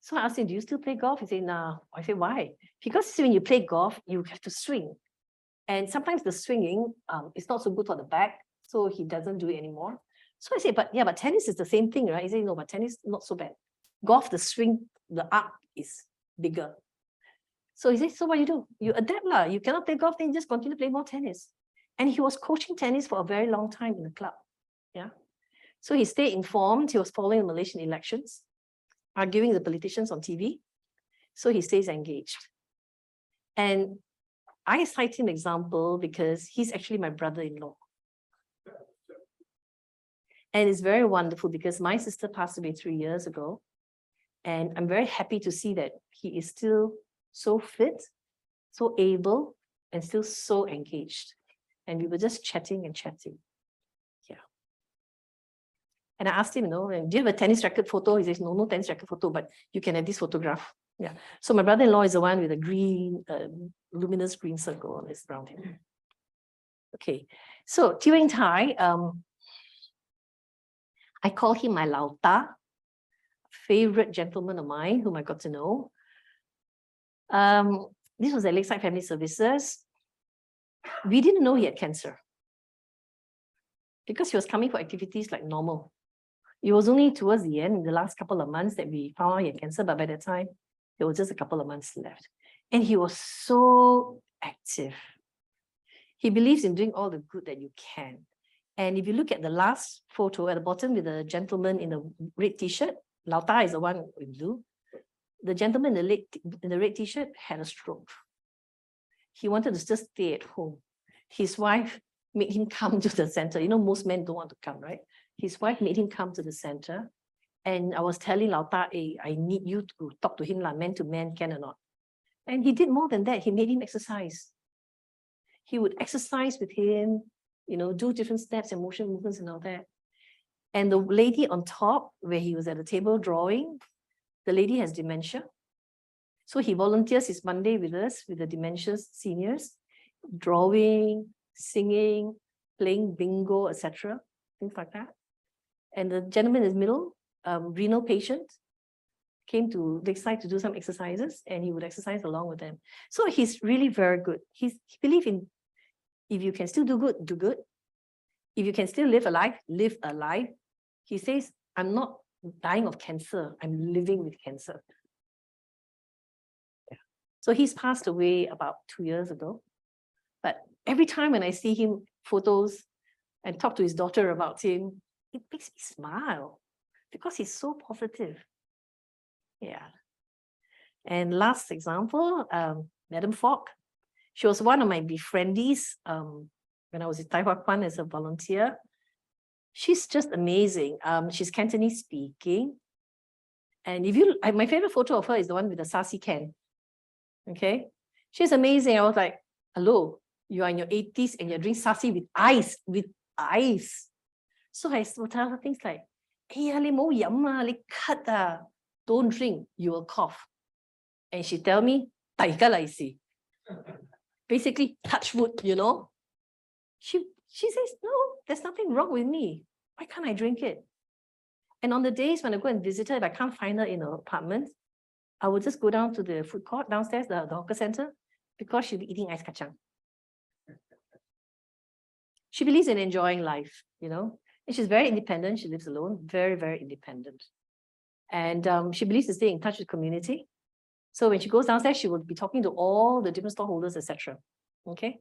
B: So I asked him, do you still play golf? He said, nah. I said, why? Because when you play golf, you have to swing. And sometimes the swinging is not so good for the back, so he doesn't do it anymore. So I said, but tennis is the same thing, right? He said, no, but tennis not so bad. Golf, the swing, the arc is bigger. So he said, so what do? You adapt lah. You cannot play golf, then you just continue to play more tennis. And he was coaching tennis for a very long time in the club. Yeah. So he stayed informed. He was following the Malaysian elections, arguing the politicians on TV. So he stays engaged. And I cite him example because he's actually my brother-in-law. And it's very wonderful because my sister passed away 3 years ago. And I'm very happy to see that he is still so fit, so able, and still so engaged. And we were just chatting and chatting. Yeah. And I asked him, do you have a tennis racket photo? He says, no tennis racket photo, but you can have this photograph. Yeah. So my brother-in-law is the one with a green, luminous green circle on his around him. Okay. So 𝗙𝗂𝘁𝗂𝘁, I call him my 𝗙𝗘𝗔𝗗, favorite gentleman of mine whom I got to know. This was at Lakeside Family Services. We didn't know he had cancer because he was coming for activities like normal. It was only towards the end, in the last couple of months, that we found out he had cancer, but by that time, there was just a couple of months left. And he was so active. He believes in doing all the good that you can. And if you look at the last photo at the bottom with the gentleman in the red t-shirt, 𝗙𝗘𝗔𝗗 is the one in blue. The gentleman in the red t-shirt had a stroke. He wanted to just stay at home. His wife made him come to the center. Most men don't want to come, right? His wife made him come to the center. And I was telling 𝗙𝗘𝗔𝗗, hey, I need you to talk to him, man to man, can or not. And he did more than that. He made him exercise. He would exercise with him, do different steps and motion movements and all that. And the lady on top, where he was at the table drawing, the lady has dementia. So he volunteers his Monday with us, with the dementia seniors, drawing, singing, playing bingo, etc., things like that. And the gentleman in the middle, renal patient, came to Lakeside to do some exercises, and he would exercise along with them. So he's really very good. He believes in, if you can still do good, do good. If you can still live a life, live a life. He says, I'm not dying of cancer, I'm living with cancer. Yeah. So he's passed away about 2 years ago. But every time when I see him, photos, and talk to his daughter about him, it makes me smile because he's so positive. Yeah. And last example, Madam Falk. She was one of my befriendees when I was in Tai Hwa Kwan as a volunteer. She's just amazing. She's Cantonese speaking. And my favorite photo of her is the one with the 𝗙𝗂𝘂𝘁𝗂𝘁 can. Okay. She's amazing. I was like, hello, you are in your 80s and you're drinking 𝗙𝗂𝘂𝘁 with ice. So I would tell her things like, hey, don't drink, you will cough. And she tell me, basically, touch wood, She says, no, there's nothing wrong with me. Why can't I drink it? And on the days when I go and visit her, if I can't find her in her apartment, I would just go down to the food court downstairs, the hawker center, because she'll be eating ice kacang. She believes in enjoying life, and she's very independent. She lives alone, very, very independent. And she believes in staying in touch with the community. So when she goes downstairs, she will be talking to all the different stallholders, etc. Okay.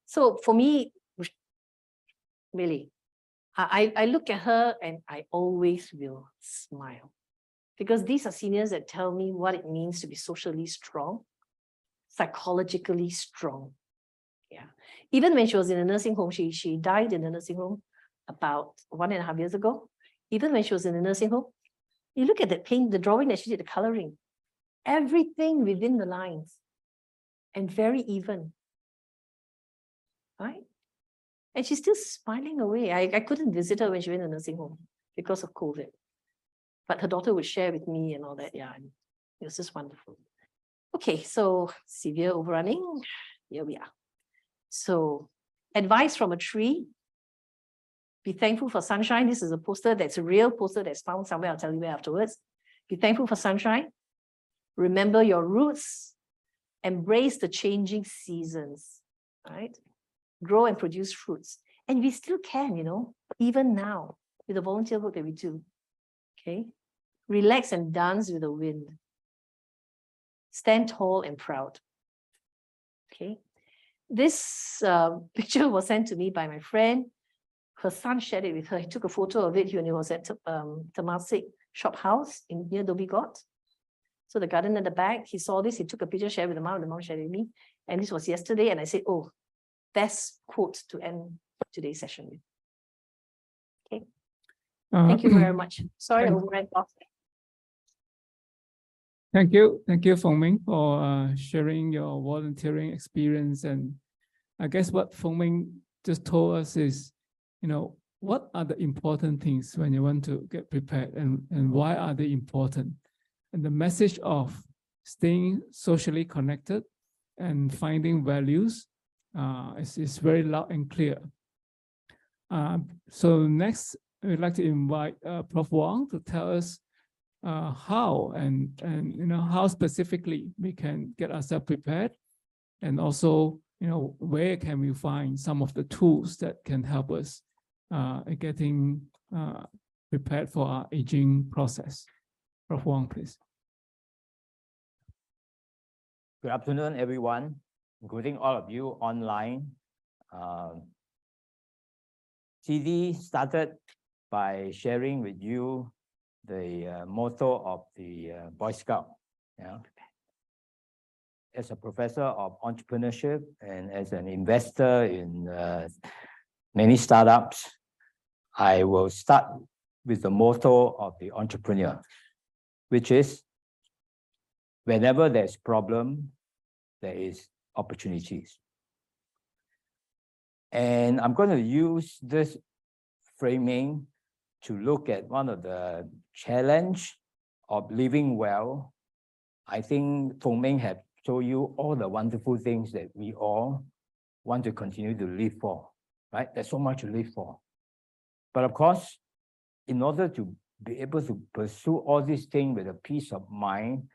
B: So for me, really, I look at her and I always will smile, because these are seniors that tell me what it means to be socially strong, psychologically strong. Yeah. Even when she was in a nursing home, she died in the nursing home about 1.5 years ago. Even when she was in the nursing home, you look at that paint, the drawing that she did, the coloring, everything within the lines and very even, right? And she's still smiling away. I couldn't visit her when she went to the nursing home because of COVID. But her daughter would share with me and all that. Yeah, and it was just wonderful. Okay, so severe overrunning. Here we are. So, advice from a tree. Be thankful for sunshine. This is a poster that's a real poster that's found somewhere. I'll tell you where afterwards. Be thankful for sunshine. Remember your roots. Embrace the changing seasons, right? Grow and produce fruits. And we still can, even now, with the volunteer work that we do. Okay? Relax and dance with the wind. Stand tall and proud. Okay? This picture was sent to me by my friend. Her son shared it with her. He took a photo of it when he was at 𝗙𝗪𝘁𝘂𝘁𝗂𝘁 shop house near Dhoby Ghaut. So the garden at the back, he saw this, he took a picture, shared with the mom shared with me. And this was yesterday. And I said, oh, best quote to end today's session with. Okay. Thank you very much. Sorry, I overran.
A: Thank you, Foong Ming, for sharing your volunteering experience. And I guess what Foong Ming just told us is, what are the important things when you want to get prepared, and why are they important? And the message of staying socially connected and finding values is very loud and clear. So next, we'd like to invite Prof Wong to tell us how and how specifically we can get ourselves prepared, and also where can we find some of the tools that can help us getting prepared for our aging process. Prof Wong, please.
C: Good afternoon, everyone, including all of you online. CD started by sharing with you the motto of the Boy Scout. As a professor of entrepreneurship and as an investor in many startups, I will start with the motto of the entrepreneur, which is, whenever there's problem, there is opportunities. And I'm going to use this framing to look at one of the challenge of living well. I think Foong Ming have shown you all the wonderful things that we all want to continue to live for, right? There's so much to live for. But of course, in order to be able to pursue all these things with a peace of mind,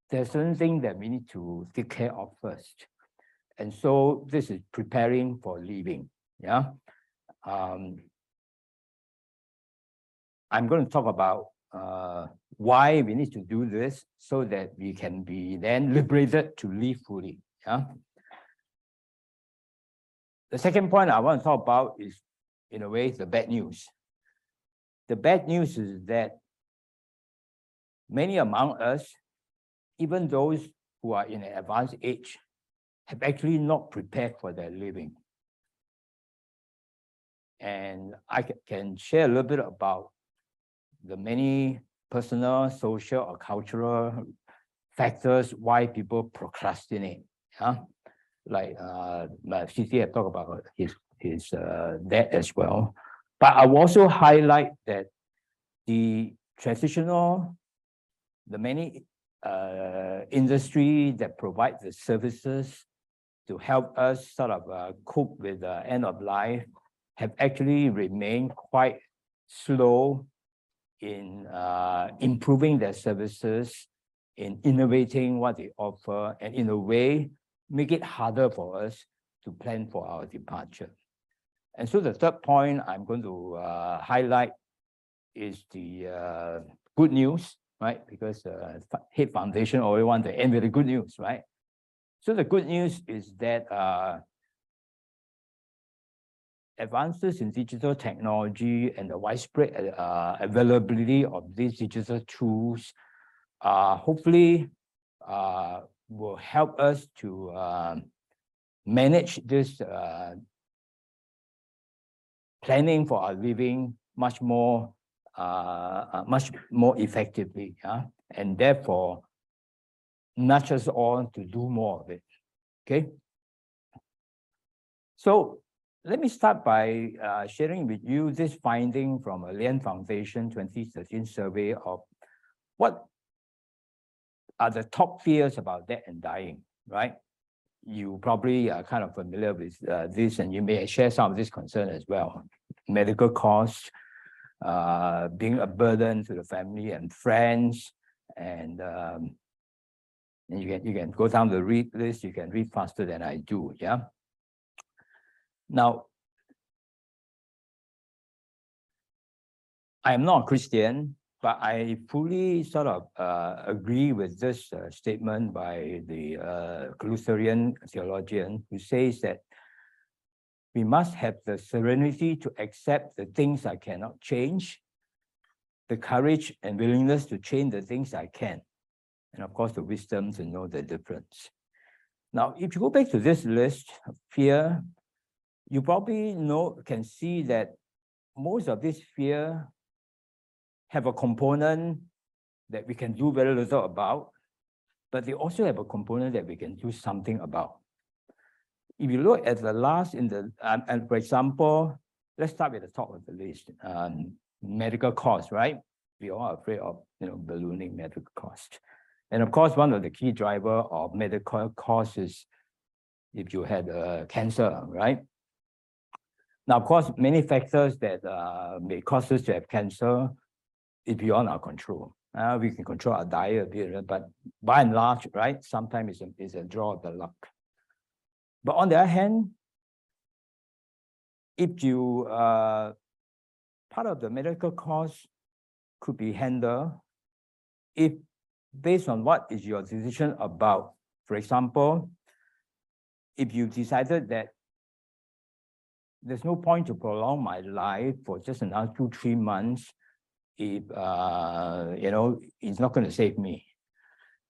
C: there's certain things that we need to take care of first. And so this is preparing for living. I'm going to talk about why we need to do this so that we can be then liberated to live fully. The second point I want to talk about is, in a way, the bad news. The bad news is that many among us, even those who are in an advanced age, have actually not prepared for their living. And I can share a little bit about the many personal, social, or cultural factors why people procrastinate. Like CC have talked about his that as well. But I will also highlight that the many industry that provide the services to help us sort of cope with the end of life have actually remained quite slow in improving their services, in innovating what they offer, and in a way, make it harder for us to plan for our departure. And so the third point I'm going to highlight is the good news, right? Because Head Foundation always want to end with the good news, right? So the good news is that advances in digital technology and the widespread availability of these digital tools hopefully will help us to manage this planning for our living much more effectively, and therefore nudge us all to do more of it. Okay. So let me start by sharing with you this finding from a Liang Foundation 2013 survey of what are the top fears about death and dying, right? You probably are kind of familiar with this, and you may share some of this concern as well. Medical costs, being a burden to the family and friends, and you can go down the read list. You can read faster than I do, yeah? Now, I am not a Christian, but I fully sort of agree with this statement by the Lutheran theologian who says that we must have the serenity to accept the things I cannot change, the courage and willingness to change the things I can, and of course the wisdom to know the difference. Now, if you go back to this list of fear, you probably can see that most of this fear have a component that we can do very little about, but they also have a component that we can do something about. If you look at the last in the, and for example, let's start with the top of the list, medical costs, right? We all are afraid of, ballooning medical costs. And of course, one of the key drivers of medical costs is if you had cancer, right? Now, of course, many factors that may cause us to have cancer is beyond our control. We can control our diet a bit, but by and large, right, sometimes it's a draw of the luck. But on the other hand, if you, part of the medical cost could be handled if based on what is your decision about. For example, if you decided that there's no point to prolong my life for just another 2-3 months if, it's not going to save me.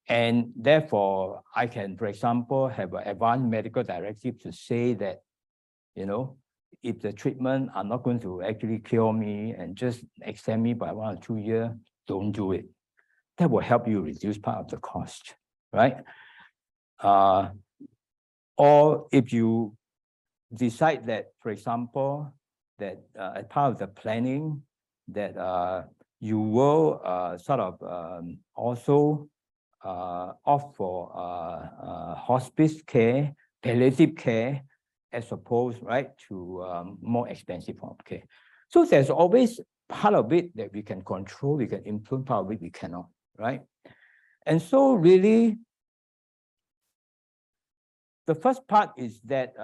C: And therefore, I can, for example, have an advanced medical directive to say that, if the treatment are not going to actually cure me and just extend me by 1 or 2 years, don't do it. That will help you reduce part of the cost, right? Or if you decide that, for example, that as part of the planning, that you will also opt for hospice care, palliative care, as opposed, right, to more expensive form of care. So there's always part of it that we can control, we can influence, part of it we cannot, right? And so really, the first part is that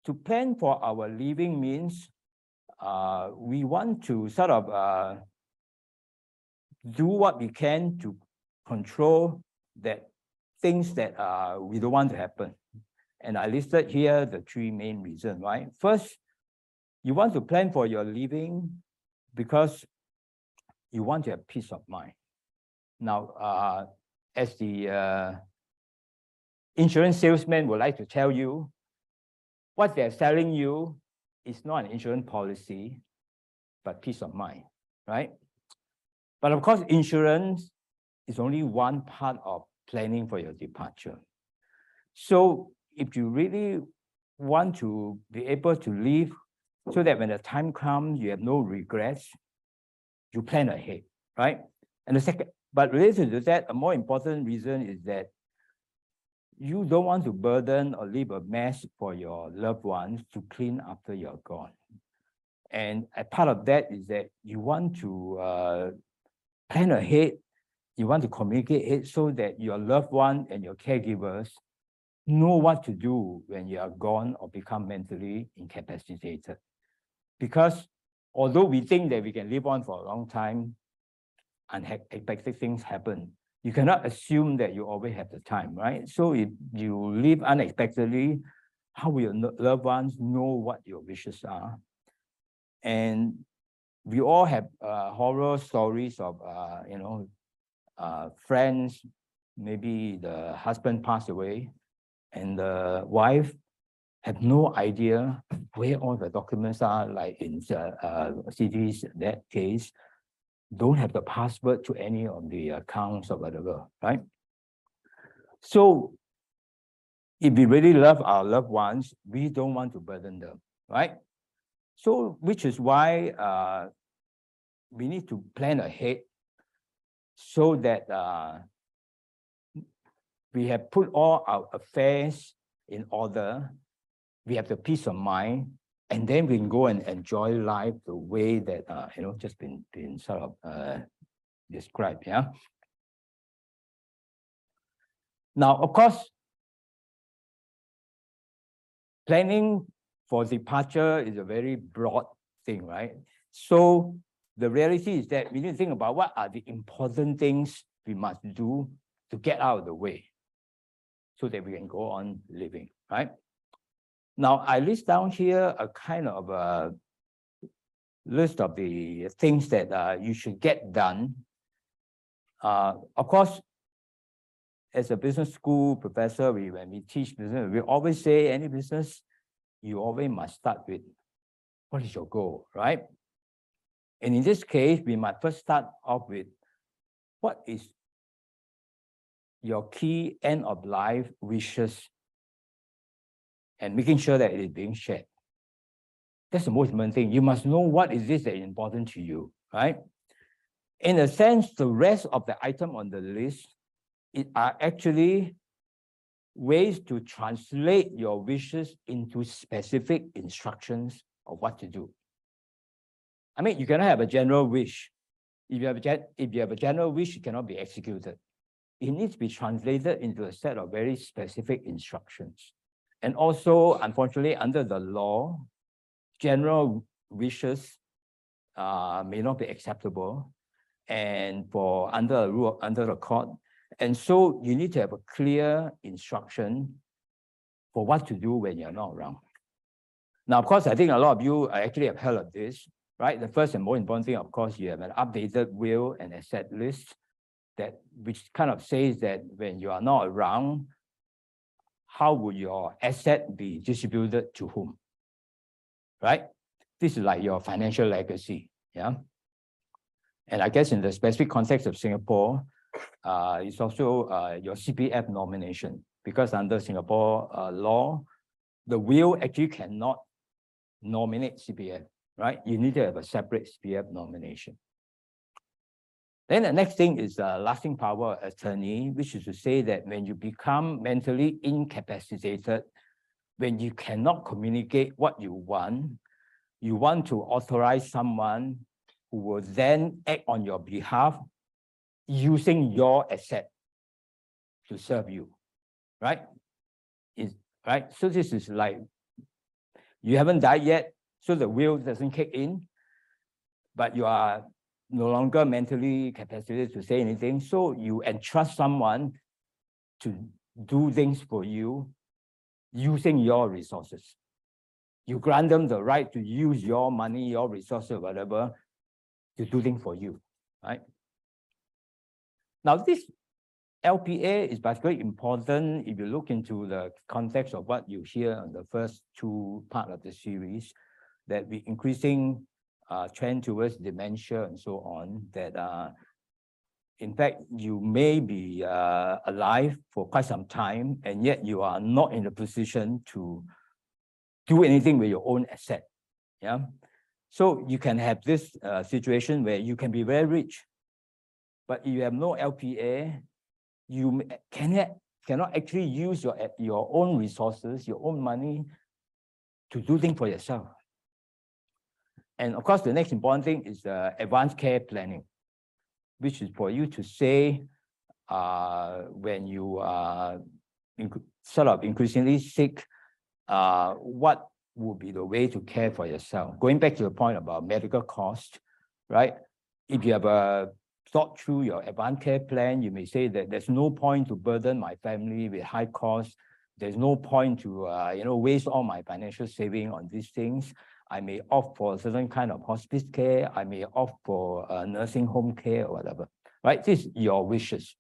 C: to plan for our living means we want to do what we can to control that things that we don't want to happen. And I listed here the 3 main reasons, right? First, you want to plan for your living because you want to have peace of mind. Now, as the insurance salesman would like to tell you, what they're selling you is not an insurance policy, but peace of mind, right? But of course, insurance is only one part of planning for your departure. So if you really want to be able to live so that when the time comes, you have no regrets, you plan ahead, right? And the second, but related to that, a more important reason is that you don't want to burden or leave a mess for your loved ones to clean after you're gone. And a part of that is that you want to plan ahead, you want to communicate it so that your loved one and your caregivers know what to do when you are gone or become mentally incapacitated. Because although we think that we can live on for a long time, unexpected things happen. You cannot assume that you always have the time, right? So if you leave unexpectedly, how will your loved ones know what your wishes are? And we all have horror stories of, friends, maybe the husband passed away and the wife have no idea where all the documents are, like in CD's that case, don't have the password to any of the accounts or whatever, right? So if we really love our loved ones, we don't want to burden them, right? So which is why we need to plan ahead so that we have put all our affairs in order, we have the peace of mind, and then we can go and enjoy life the way that just been sort of described. Yeah. Now, of course, planning for departure is a very broad thing, right? So the reality is that we need to think about what are the important things we must do to get out of the way so that we can go on living, right? Now, I list down here a kind of a list of the things that you should get done. Of course, as a business school professor, when we teach business, we always say any business, you always must start with what is your goal, right? And in this case, we might first start off with what is your key end of life wishes and making sure that it is being shared. That's the most important thing. You must know what is this that is important to you, right? In a sense, the rest of the item on the list are actually ways to translate your wishes into specific instructions of what to do. I mean, you cannot have a general wish. If you have a general wish, it cannot be executed. It needs to be translated into a set of very specific instructions. And also, unfortunately, under the law, general wishes may not be acceptable, and under a rule under the court. And so you need to have a clear instruction for what to do when you're not around. Now, of course, I think a lot of you actually have heard of this, right? The first and most important thing, of course, you have an updated will and asset list which kind of says that when you are not around, how would your asset be distributed to whom, right? This is like your financial legacy, yeah? And I guess in the specific context of Singapore, it's also your CPF nomination, because under Singapore law, the will actually cannot nominate CPF, right? You need to have a separate CPF nomination. Then the next thing is lasting power of attorney, which is to say that when you become mentally incapacitated, when you cannot communicate what you want to authorize someone who will then act on your behalf using your asset to serve you, right? Right? So this is like, you haven't died yet, so the will doesn't kick in, but you are no longer mentally capacitated to say anything, so you entrust someone to do things for you using your resources. You grant them the right to use your money, your resources, whatever, to do things for you, right? Now, this LPA is particularly important if you look into the context of what you hear on the first two parts of the series, that the increasing trend towards dementia and so on, that in fact, you may be alive for quite some time, and yet you are not in a position to do anything with your own asset, yeah? So you can have this situation where you can be very rich, but if you have no LPA, you cannot actually use your own resources, your own money to do things for yourself. And of course, the next important thing is advanced care planning, which is for you to say when you are sort of increasingly sick, what would be the way to care for yourself. Going back to the point about medical cost, right? If you have thought through your advanced care plan, you may say that there's no point to burden my family with high costs. There's no point to waste all my financial saving on these things. I may opt for a certain kind of hospice care. I may opt for nursing home care or whatever, right? This is your wishes.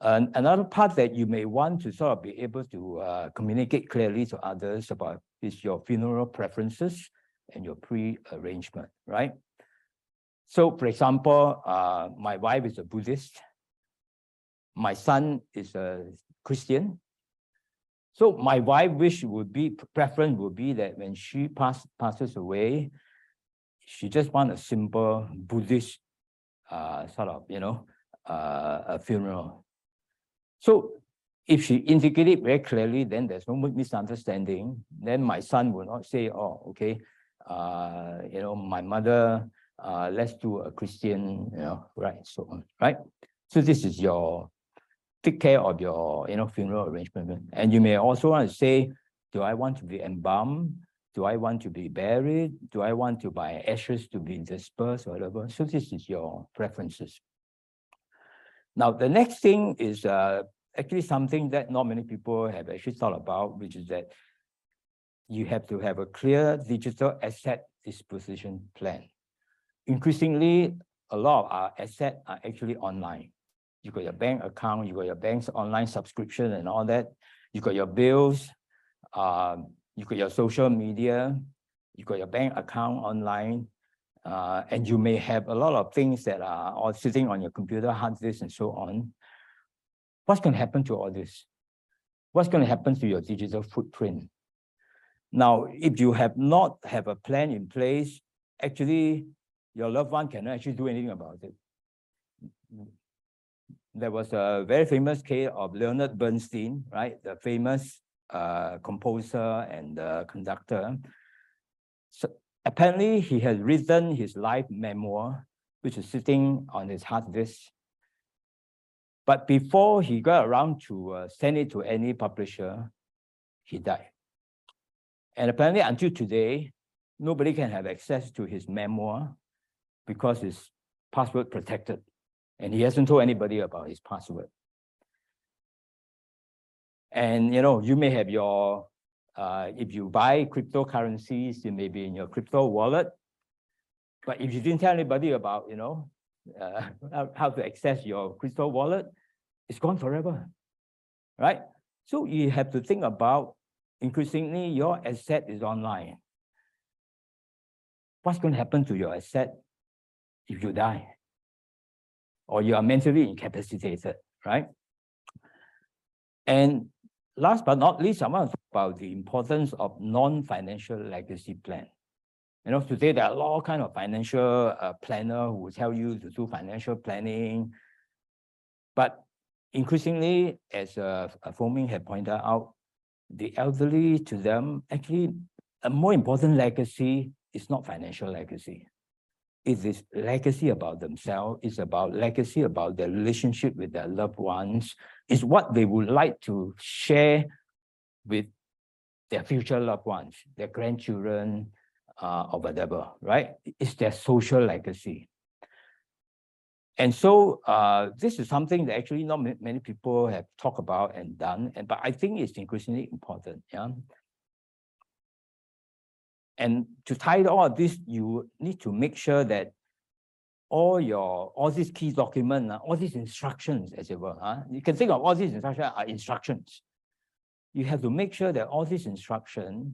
C: Another part that you may want to sort of be able to communicate clearly to others about is your funeral preferences and your pre-arrangement, right? So, for example, my wife is a Buddhist. My son is a Christian. So my wife's preference would be that when she passes away, she just wants a simple Buddhist sort of, a funeral. So if she indicates it very clearly, then there's no misunderstanding. Then my son will not say, oh, okay, my mother, let's do a Christian, right, so on, right? So this is take care of your, funeral arrangement. And you may also want to say, do I want to be embalmed? Do I want to be buried? Do I want to buy ashes to be dispersed or whatever? So this is your preferences. Now, the next thing is actually something that not many people have actually thought about, which is that you have to have a clear digital asset disposition plan. Increasingly, a lot of our assets are actually online. You got your bank account, you got your bank's online subscription and all that. You got your bills, you got your social media, you got your bank account online, and you may have a lot of things that are all sitting on your computer, hard disk, and so on. what's going to happen to all this? What's going to happen to your digital footprint? Now, if you have not have a plan in place, actually, your loved one cannot actually do anything about it. There was a very famous case of Leonard Bernstein, right? The famous composer and conductor. So apparently, he has written his life memoir, which is sitting on his hard disk. But before he got around to send it to any publisher, he died. And apparently, until today, nobody can have access to his memoir because it's password protected. And he hasn't told anybody about his password. And you may have your, if you buy cryptocurrencies, it may be in your crypto wallet. But if you didn't tell anybody about, how to access your crypto wallet, it's gone forever, right? So you have to think about, increasingly, your asset is online. What's going to happen to your asset if you die? Or you are mentally incapacitated, right? And last but not least, I want to talk about the importance of non-financial legacy plan. Today there are a lot of kind of financial planner who will tell you to do financial planning. But increasingly, as Foong Ming had pointed out, the elderly, to them, actually, a more important legacy is not financial legacy. It is legacy about themselves. It's about legacy about their relationship with their loved ones. It's what they would like to share with their future loved ones, their grandchildren, or whatever, right? It's their social legacy. And so this is something that actually not many people have talked about and done, but I think it's increasingly important. Yeah. And to tie all of this, you need to make sure that all these key documents, all these instructions, as it were, you can think of all these instructions are instructions. You have to make sure that all these instructions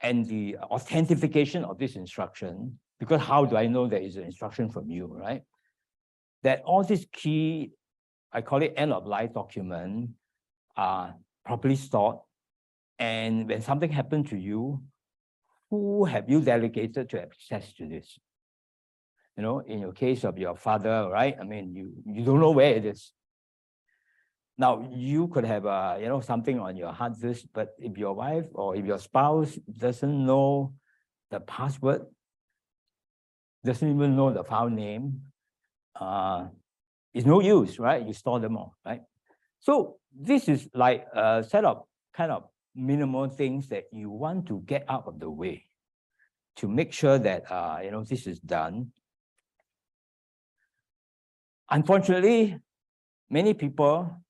C: and the authentication of this instruction, because how do I know there is an instruction from you, right? That all these key, I call it end-of-life document, are properly stored. And when something happened to you, who have you delegated to access to this? In your case of your father, right? I mean, you don't know where it is. Now, you could have, something on your hard disk, but if your wife or if your spouse doesn't know the password, doesn't even know the file name, it's no use, right? You store them all, right? So this is like a set of kind of minimal things that you want to get out of the way to make sure that, this is done. Unfortunately, many people,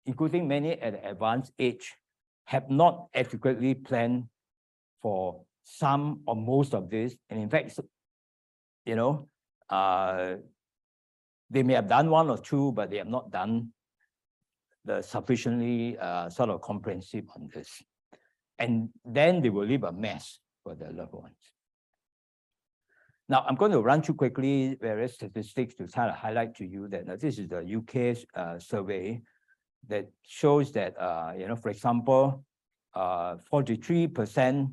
C: including many at an advanced age, have not adequately planned for some or most of this. And in fact, they may have done one or two, but they have not done the sufficiently sort of comprehensive on this. And then they will leave a mess for their loved ones. Now, I'm going to run through quickly various statistics to try to highlight to you that this is the UK survey that shows that, for example, 43%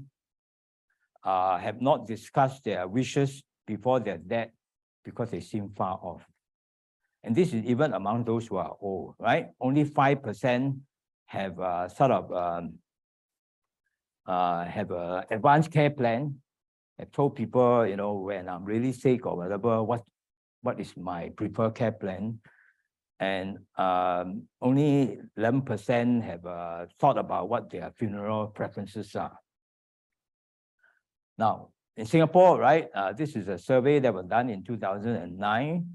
C: have not discussed their wishes before their death because they seem far off. And this is even among those who are old, right? Only 5% have have an advanced care plan. I've told people, when I'm really sick or whatever, what is my preferred care plan? And only 11% have thought about what their funeral preferences are. Now, in Singapore, right, this is a survey that was done in 2009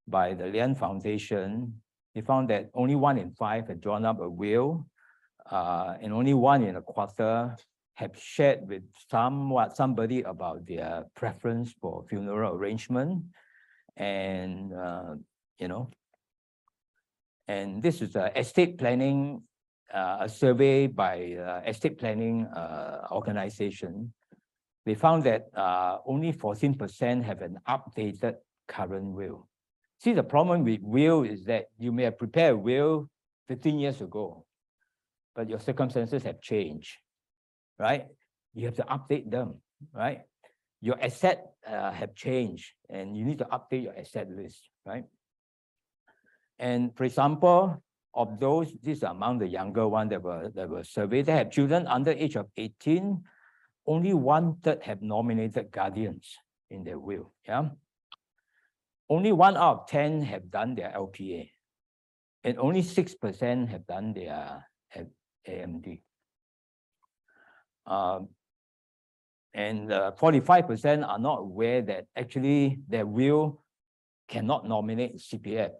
C: by the Liang Foundation. They found that only 1 in 5 had drawn up a will, and only 1 in a quarter have shared with somebody about their preference for funeral arrangement. And, and this is a estate planning, a survey by estate planning organization. They found that only 14% have an updated current will. See, the problem with will is that you may have prepared a will 15 years ago, but your circumstances have changed, right? You have to update them, right? Your asset have changed, and you need to update your asset list, right? And for example, of those, these are among the younger ones that were surveyed, they have children under age of 18, only 1/3 have nominated guardians in their will, yeah? Only 1 out of 10 have done their LPA, and only 6% have done their AMD. And 45% are not aware that actually their will cannot nominate CPF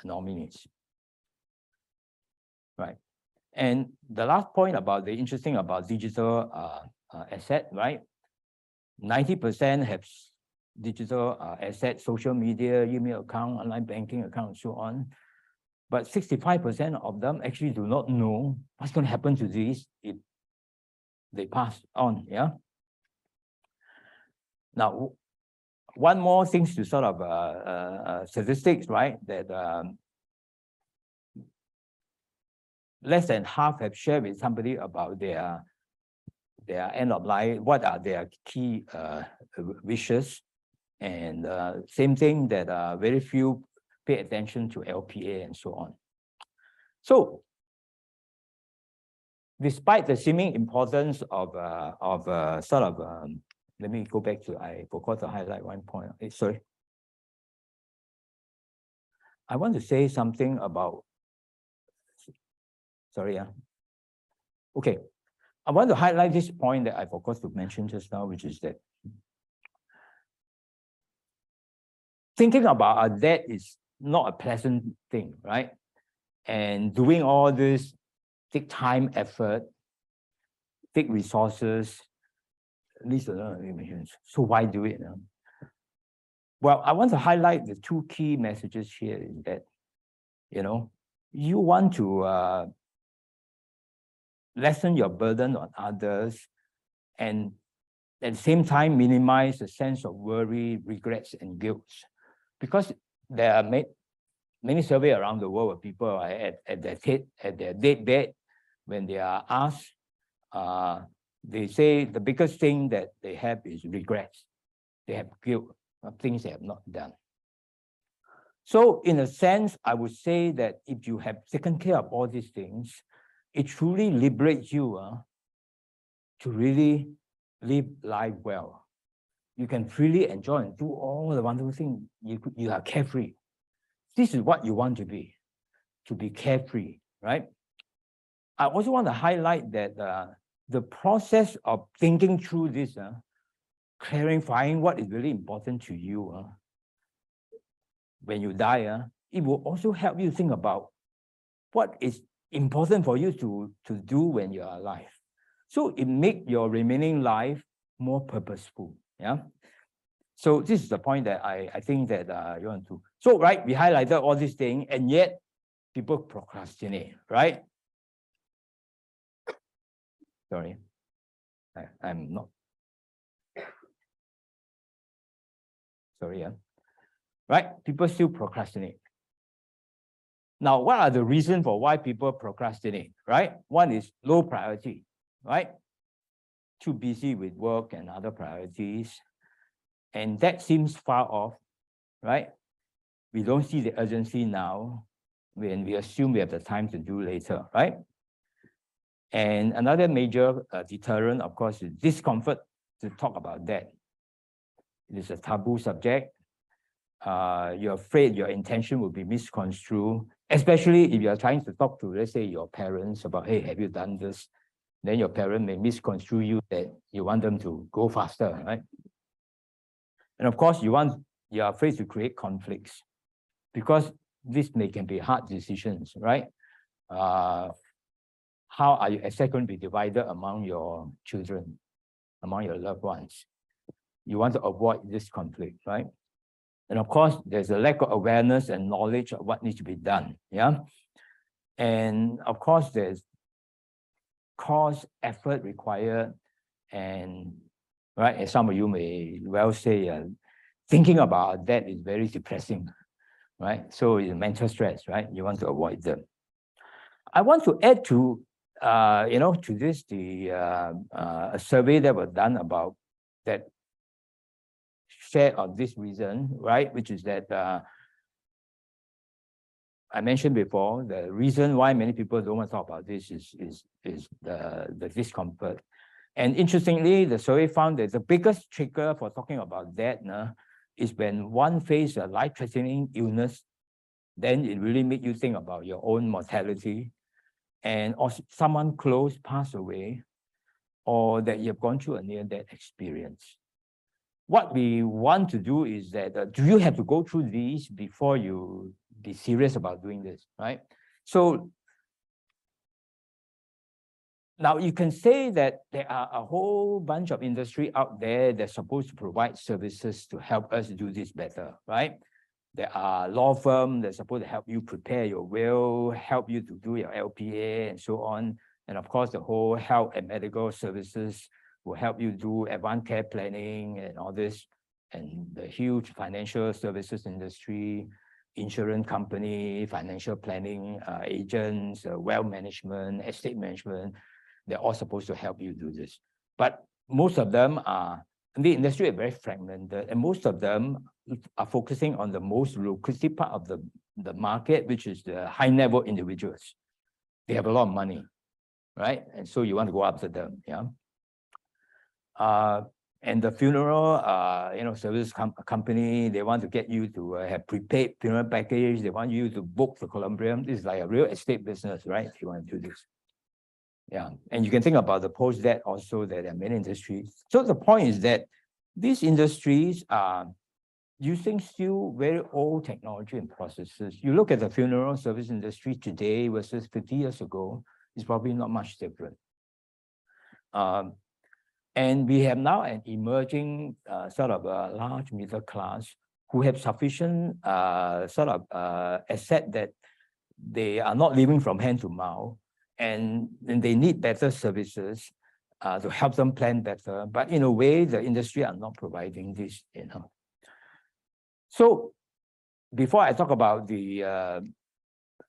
C: nominees, right? And the last point about the interesting about digital asset, right? 90% have digital asset, social media, email account, online banking account, and so on. But 65% of them actually do not know what's going to happen to these if they pass on, yeah? Now, one more thing to sort of statistics, right? That less than half have shared with somebody about their end of life, what are their key wishes, and same thing that very few pay attention to LPA and so on. So, despite the seeming importance of let me go back to, I forgot to highlight one point. Sorry. I want to say something about, sorry, yeah. Okay. I want to highlight this point that I forgot to mention just now, which is that thinking about our debt is not a pleasant thing, right? And doing all this take time, effort, take resources, at least another emissions. So why do it? Well, I want to highlight the two key messages here is that, you want to lessen your burden on others and at the same time minimize the sense of worry, regrets, and guilt. Because there are many surveys around the world where people are at their deathbed, when they are asked, they say the biggest thing that they have is regrets. They have guilt of things they have not done. So in a sense, I would say that if you have taken care of all these things, it truly liberates you to really live life well. You can freely enjoy and do all the wonderful things. You are carefree. This is what you want to be carefree, right? I also want to highlight that the process of thinking through this, clarifying what is really important to you when you die, it will also help you think about what is important for you to do when you are alive. So it makes your remaining life more purposeful, yeah? So this is the point that I think that you want to. So, right, we highlighted all these things, and yet people procrastinate, right? Sorry, I'm not. Sorry, yeah. Right, people still procrastinate. Now, what are the reasons for why people procrastinate, right? One is low priority, right? Too busy with work and other priorities. And that seems far off, right? We don't see the urgency now when we assume we have the time to do later, right? And another major deterrent, of course, is discomfort to talk about that. It is a taboo subject. You're afraid your intention will be misconstrued, especially if you're trying to talk to, let's say, your parents about, hey, have you done this? Then your parent may misconstrue you that you want them to go faster, right? And of course, you're afraid to create conflicts because this can be hard decisions, right? How are your assets going to be divided among your children, among your loved ones? You want to avoid this conflict, right? And of course, there's a lack of awareness and knowledge of what needs to be done, yeah? And of course, there's cost, effort required, and right, as some of you may well say, thinking about that is very depressing, right? So it's mental stress, right? You want to avoid them. I want to add to, to this, a survey that was done about that share of this reason, right? Which is that I mentioned before, the reason why many people don't want to talk about this is the discomfort. And interestingly, the survey found that the biggest trigger for talking about that is when one faces a life-threatening illness, then it really makes you think about your own mortality, and or someone close pass away, or that you've gone through a near-death experience. What we want to do is that, do you have to go through these before you be serious about doing this, right? So now you can say that there are a whole bunch of industry out there that's supposed to provide services to help us do this better, right? There are law firms that's supposed to help you prepare your will, help you to do your LPA and so on. And of course, the whole health and medical services will help you do advanced care planning and all this. And the huge financial services industry, insurance company, financial planning agents, wealth management, estate management, they're all supposed to help you do this. But most of them are, the industry is very fragmented, and most of them are focusing on the most lucrative part of the market, which is the high net worth individuals. They have a lot of money, right? And so you want to go after them, yeah. And the funeral, service company, they want to get you to have prepaid funeral package. They want you to book the columbarium. This is like a real estate business, right? If you want to do this. Yeah, and you can think about the post-death also, that there are many industries. So the point is that these industries are using still very old technology and processes. You look at the funeral service industry today versus 50 years ago, it's probably not much different. And we have now an emerging sort of a large middle class who have sufficient asset that they are not living from hand to mouth, and they need better services to help them plan better. But in a way, the industry are not providing this, So before I talk about the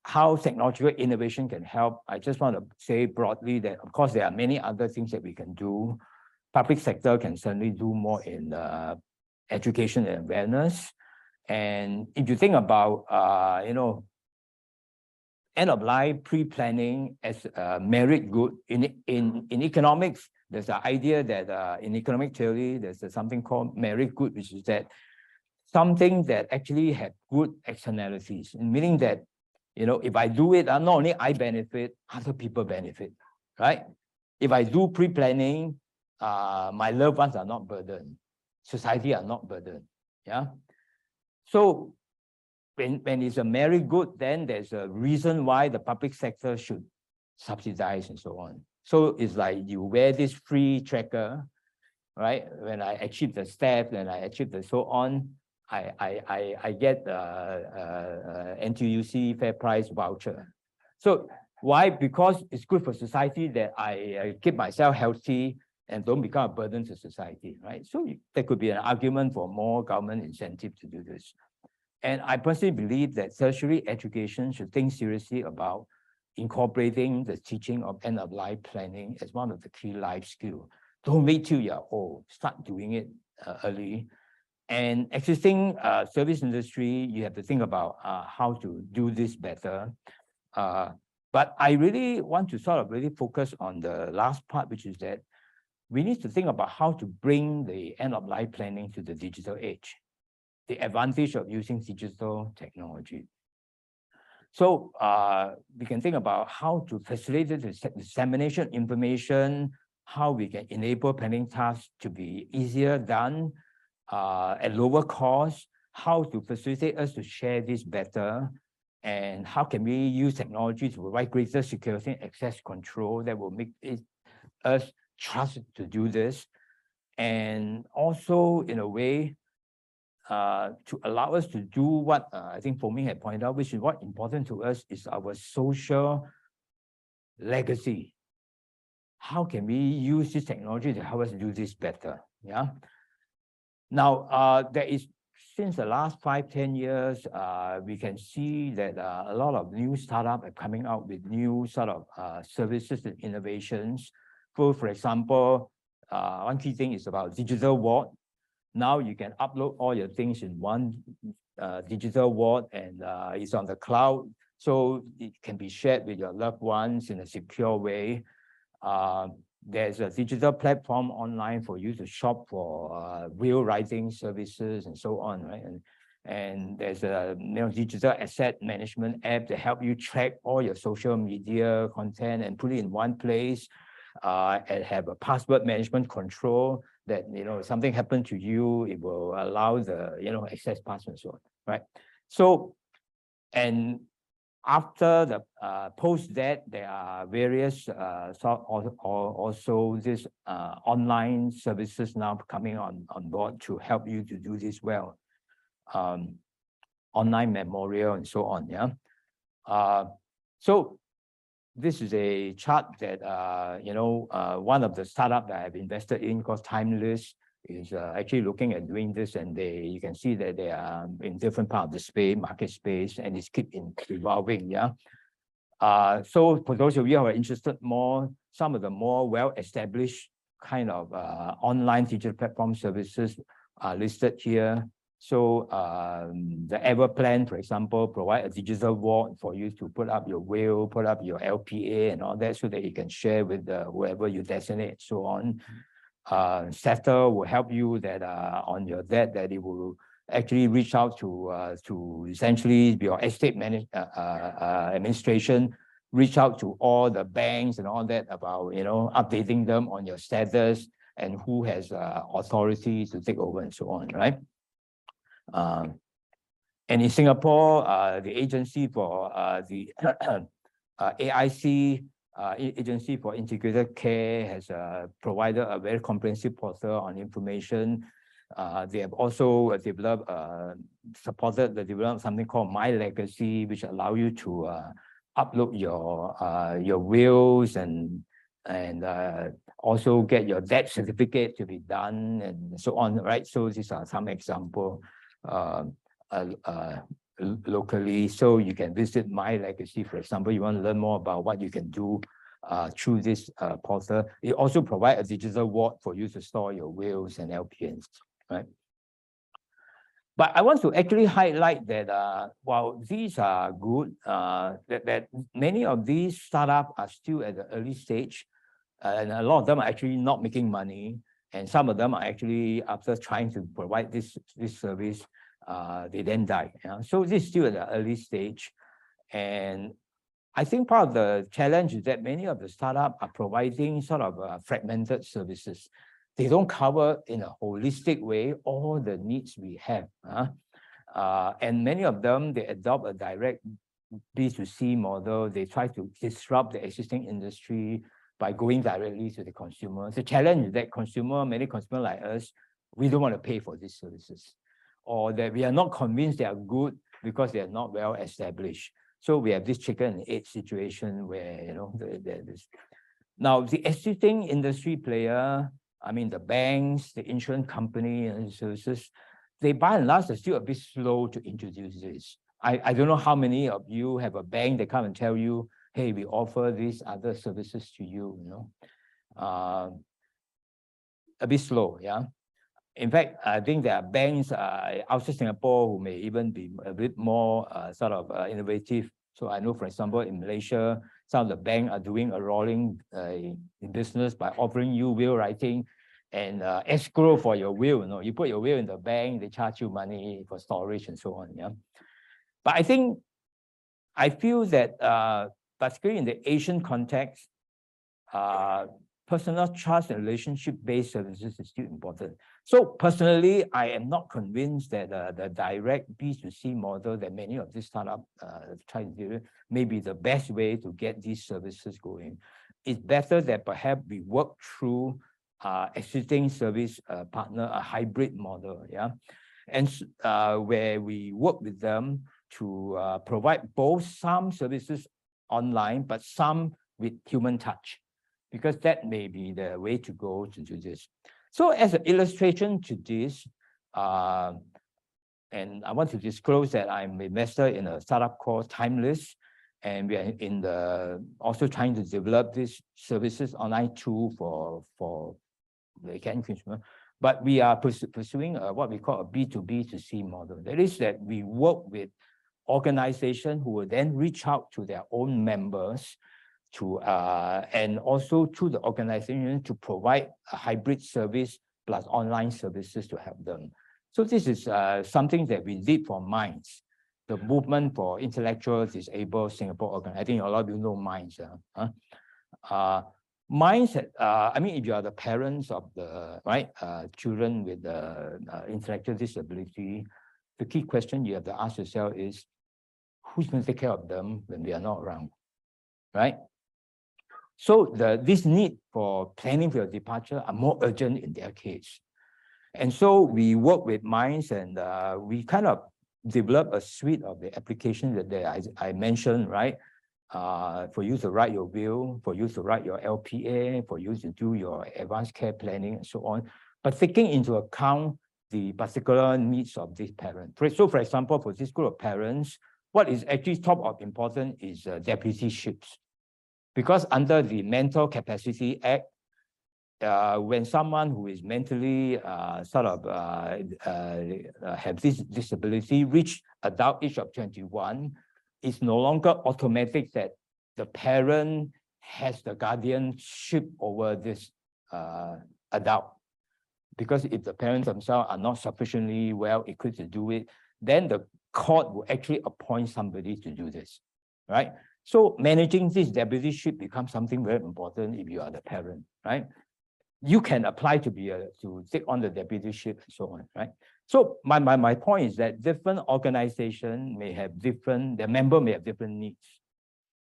C: how technological innovation can help, I just want to say broadly that, of course, there are many other things that we can do. Public sector can certainly do more in education and awareness. And if you think about, end of life pre-planning as a merit good in economics, there's the idea that in economic theory, there's something called merit good, which is that something that actually had good externalities, meaning that, if I do it, not only I benefit, other people benefit, right? If I do pre-planning, my loved ones are not burdened, society are not burdened, yeah? So when it's a merit good, then there's a reason why the public sector should subsidize and so on. So it's like you wear this free tracker, right? When I achieve the steps and I achieve the so on, I get NTUC fair price voucher. So why? Because it's good for society that I keep myself healthy and don't become a burden to society, right? So there could be an argument for more government incentive to do this. And I personally believe that tertiary education should think seriously about incorporating the teaching of end-of-life planning as one of the key life skills. Don't wait till you're old, start doing it early. And existing service industry, you have to think about how to do this better. But I really want to sort of really focus on the last part, which is that we need to think about how to bring the end-of-life planning to the digital age, the advantage of using digital technology. So we can think about how to facilitate the dissemination information, how we can enable planning tasks to be easier done at lower cost, how to facilitate us to share this better, and how can we use technology to provide greater security and access control that will make us trust to do this. And also, in a way, to allow us to do what I think Foong Ming had pointed out, which is what important to us is our social legacy. How can we use this technology to help us do this better? Yeah. Now, there is since the last 5-10 years, we can see that a lot of new startups are coming out with new sort of services and innovations. For example, one key thing is about digital ward. Now you can upload all your things in one digital ward, and it's on the cloud, so it can be shared with your loved ones in a secure way. There's a digital platform online for you to shop for will writing services and so on, right? And there's a digital asset management app to help you track all your social media content and put it in one place, and have a password management control that, if something happened to you, it will allow the, access password and so on, right? So, and after the post that, there are various also this online services now coming on board to help you to do this well. Online memorial and so on, yeah. So this is a chart that one of the startups that I've invested in called Timeless is actually looking at doing this, and you can see that they are in different part of the space, market space, and it's keep evolving, yeah. So for those of you who are interested more, some of the more well-established kind of online digital platform services are listed here. So the Everplan, for example, provide a digital ward for you to put up your will, put up your LPA and all that, so that you can share with whoever you designate, so on. Settle will help you that on your debt, that it will actually reach out to essentially your estate administration, reach out to all the banks and all that about updating them on your status and who has authority to take over and so on, right? And in Singapore, the agency for the AIC, Agency for Integrated Care, has provided a very comprehensive portal on information. They have also developed, supported the development of something called My Legacy, which allow you to upload your wills and also get your death certificate to be done and so on, right? So these are some example locally. So you can visit My Legacy, for example. You want to learn more about what you can do through this portal. It also provides a digital ward for you to store your wills and LPNs, right? But I want to actually highlight that while these are good, that many of these startups are still at the early stage, and a lot of them are actually not making money, and some of them are actually, after trying to provide this service, they then die. Yeah? So this is still at the early stage, and I think part of the challenge is that many of the startups are providing sort of fragmented services. They don't cover in a holistic way all the needs we have. And many of them, they adopt a direct B2C model. They try to disrupt the existing industry by going directly to the consumer. The challenge is that many consumers like us, we don't want to pay for these services, or that we are not convinced they are good because they are not well established. So we have this chicken and egg situation where, now the existing industry player, I mean, the banks, the insurance company and services, they by and large are still a bit slow to introduce this. I don't know how many of you have a bank that come and tell you, hey, we offer these other services to you, a bit slow, yeah. In fact, I think there are banks outside Singapore who may even be a bit more sort of innovative. So I know, for example, in Malaysia, some of the banks are doing a rolling business by offering you will writing and escrow for your will. You put your will in the bank, they charge you money for storage and so on. Yeah. But I feel that particularly in the Asian context, personal trust and relationship-based services is still important. So personally, I am not convinced that the direct B2C model that many of these startups try to do may be the best way to get these services going. It's better that perhaps we work through existing service partner, a hybrid model, yeah, and where we work with them to provide both some services online, but some with human touch, because that may be the way to go to do this. So as an illustration to this, And I want to disclose that I'm an investor in a startup called Timeless, and we are also trying to develop these services online tool for the consumer. But we are pursuing what we call a B2B2C model. That is that we work with organizations who will then reach out to their own members to and also to the organization to provide a hybrid service plus online services to help them. So this is something that we did for MINDS, the Movement for Intellectually Disabled Singapore Organization. I think a lot of you know MINDS. MINDS, I mean, if you are the parents of the children with intellectual disability, the key question you have to ask yourself is, who's going to take care of them when we are not around, right? So this need for planning for your departure are more urgent in their case. And so we work with MINDS, and we kind of develop a suite of the applications that I mentioned, right? For you to write your will, for you to write your LPA, for you to do your advanced care planning and so on, but taking into account the particular needs of this parent. So for example, for this group of parents, what is actually top of important is deputyships. Because under the Mental Capacity Act, when someone who is mentally have this disability reach adult age of 21, it's no longer automatic that the parent has the guardianship over this adult. Because if the parents themselves are not sufficiently well equipped to do it, then the court will actually appoint somebody to do this, right? So managing this deputyship becomes something very important if you are the parent, right? You can apply to take on the deputyship and so on, right? So my point is that different organizations may have their member may have different needs.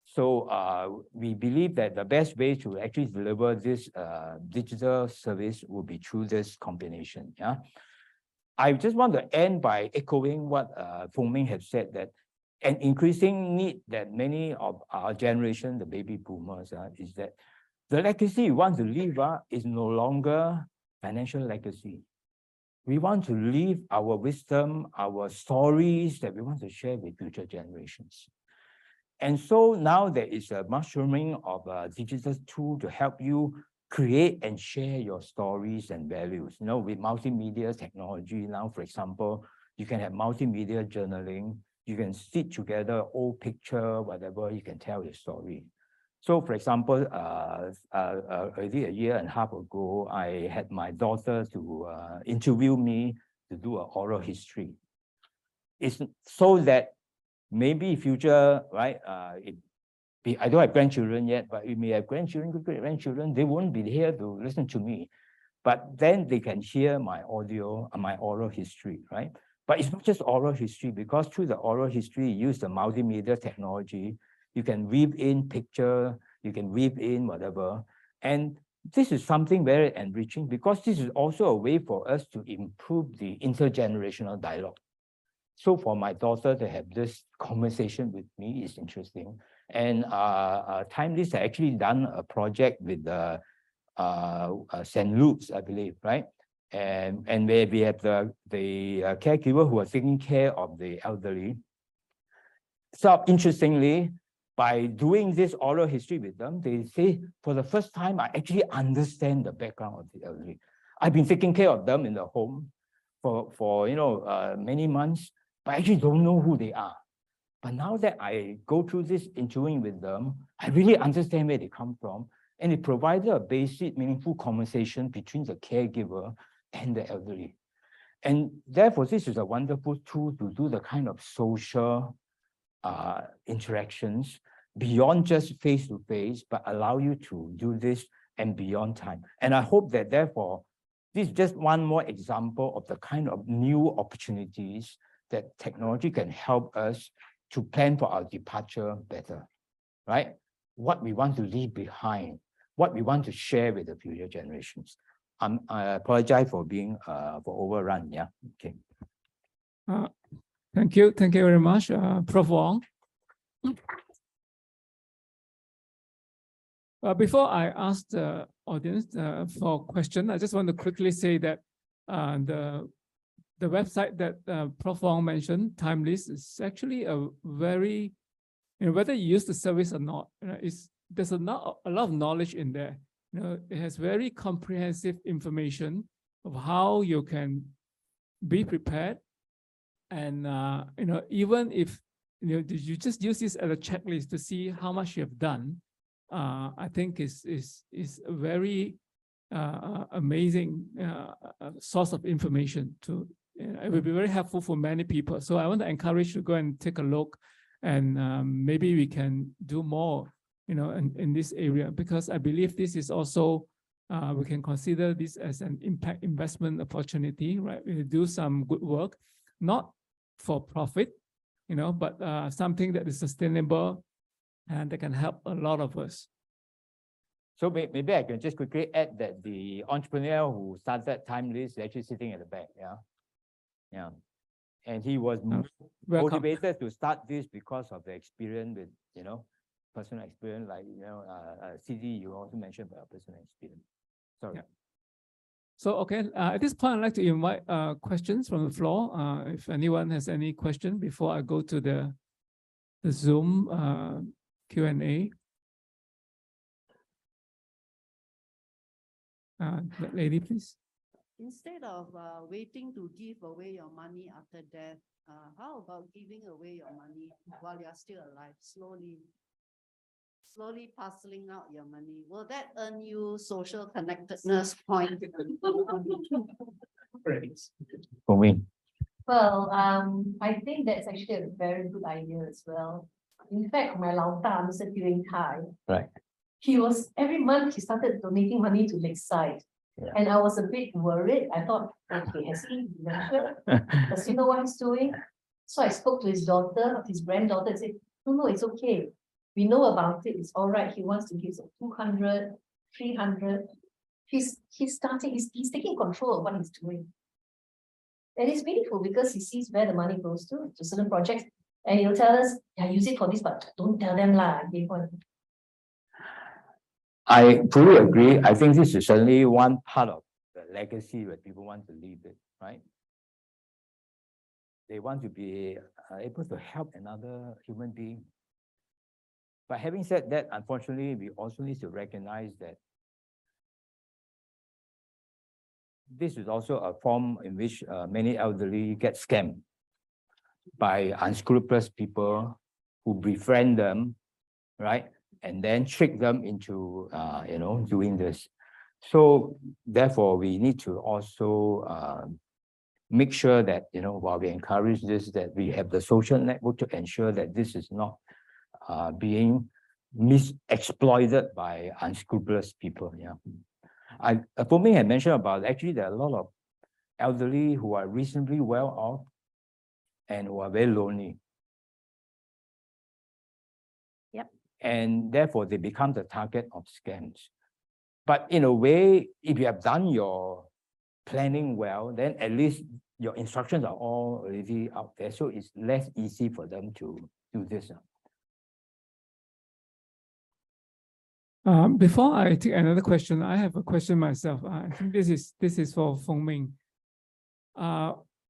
C: So we believe that the best way to actually deliver this digital service will be through this combination. Yeah, I just want to end by echoing what Foong Ming has said, that an increasing need that many of our generation, the baby boomers, is that the legacy we want to leave is no longer financial legacy. We want to leave our wisdom, our stories that we want to share with future generations. And so now there is a mushrooming of a digital tool to help you create and share your stories and values. You know, with multimedia technology now, for example, you can have multimedia journaling. You can stitch together old picture, whatever, you can tell your story. So for example, already a year and a half ago, I had my daughter to interview me to do an oral history. It's so that maybe future, right? I don't have grandchildren yet, but we may have grandchildren, great-grandchildren. They won't be here to listen to me, but then they can hear my audio and my oral history, right? But it's not just oral history, because through the oral history, you use the multimedia technology. You can weave in picture, you can weave in whatever. And this is something very enriching, because this is also a way for us to improve the intergenerational dialogue. So for my daughter to have this conversation with me is interesting. And Timeless has actually done a project with St. Luke's, I believe, right? And where we have the caregiver who are taking care of the elderly. So interestingly, by doing this oral history with them, they say, for the first time, I actually understand the background of the elderly. I've been taking care of them in the home for many months, but I actually don't know who they are. But now that I go through this interviewing with them, I really understand where they come from. And it provided a basic, meaningful conversation between the caregiver and the elderly. And therefore, this is a wonderful tool to do the kind of social interactions beyond just face-to-face, but allow you to do this and beyond time. And I hope that therefore, this is just one more example of the kind of new opportunities that technology can help us to plan for our departure better, right? What we want to leave behind, what we want to share with the future generations. I apologize for being for overrun. Yeah. Okay.
A: Thank you very much, Prof Wong. Before I ask the audience for a question, I just want to quickly say that the the website that Prof Wong mentioned, Timelist, is actually a very, whether you use the service or not, there's a lot of knowledge in there. It has very comprehensive information of how you can be prepared, and even if you just use this as a checklist to see how much you have done, I think is a very amazing source of information. It will be very helpful for many people. So I want to encourage you to go and take a look, and maybe we can do more, in this area, because I believe this is also, we can consider this as an impact investment opportunity, right? We do some good work, not for profit, but something that is sustainable and that can help a lot of us.
C: So maybe I can just quickly add that the entrepreneur who started Timelist is actually sitting at the back. Yeah. And he was motivated to start this because of the experience with, personal experience, like, CD, you also mentioned about personal experience. Sorry.
A: Yeah. So, okay, at this point, I'd like to invite questions from the floor. If anyone has any question before I go to the Zoom Q&A. Lady, please.
D: Instead of waiting to give away your money after death, how about giving away your money while you're still alive, slowly parceling out your money? Will that earn you social connectedness point?
C: For me.
B: Well, I think that's actually a very good idea as well. In fact, my Lao Da, Mr. 𝗙𝗘𝗔𝗗,
C: Right.
B: every month he started donating money to Lakeside.
C: Yeah.
B: And I was a bit worried. I thought, okay, has he dementia? Does he know what he's doing? So I spoke to his daughter, his granddaughter, and said, no, it's okay. We know about it. It's all right. He wants to give 200, 300. He's taking control of what he's doing. And it's meaningful because he sees where the money goes to certain projects. And he'll tell us, yeah, use it for this, but don't tell them lah.
C: I fully agree. I think this is certainly one part of the legacy that people want to leave it, right? They want to be able to help another human being. But having said that, unfortunately, we also need to recognize that this is also a form in which many elderly get scammed by unscrupulous people who befriend them, right? And then trick them into, doing this. So therefore, we need to also make sure that, while we encourage this, that we have the social network to ensure that this is not being exploited by unscrupulous people. Yeah. Foong Ming had mentioned about, actually, there are a lot of elderly who are reasonably well off and who are very lonely. And therefore, they become the target of scams. But in a way, if you have done your planning well, then at least your instructions are all already out there. So it's less easy for them to do this.
A: Before I take another question, I have a question myself. I think this is for Foong Ming.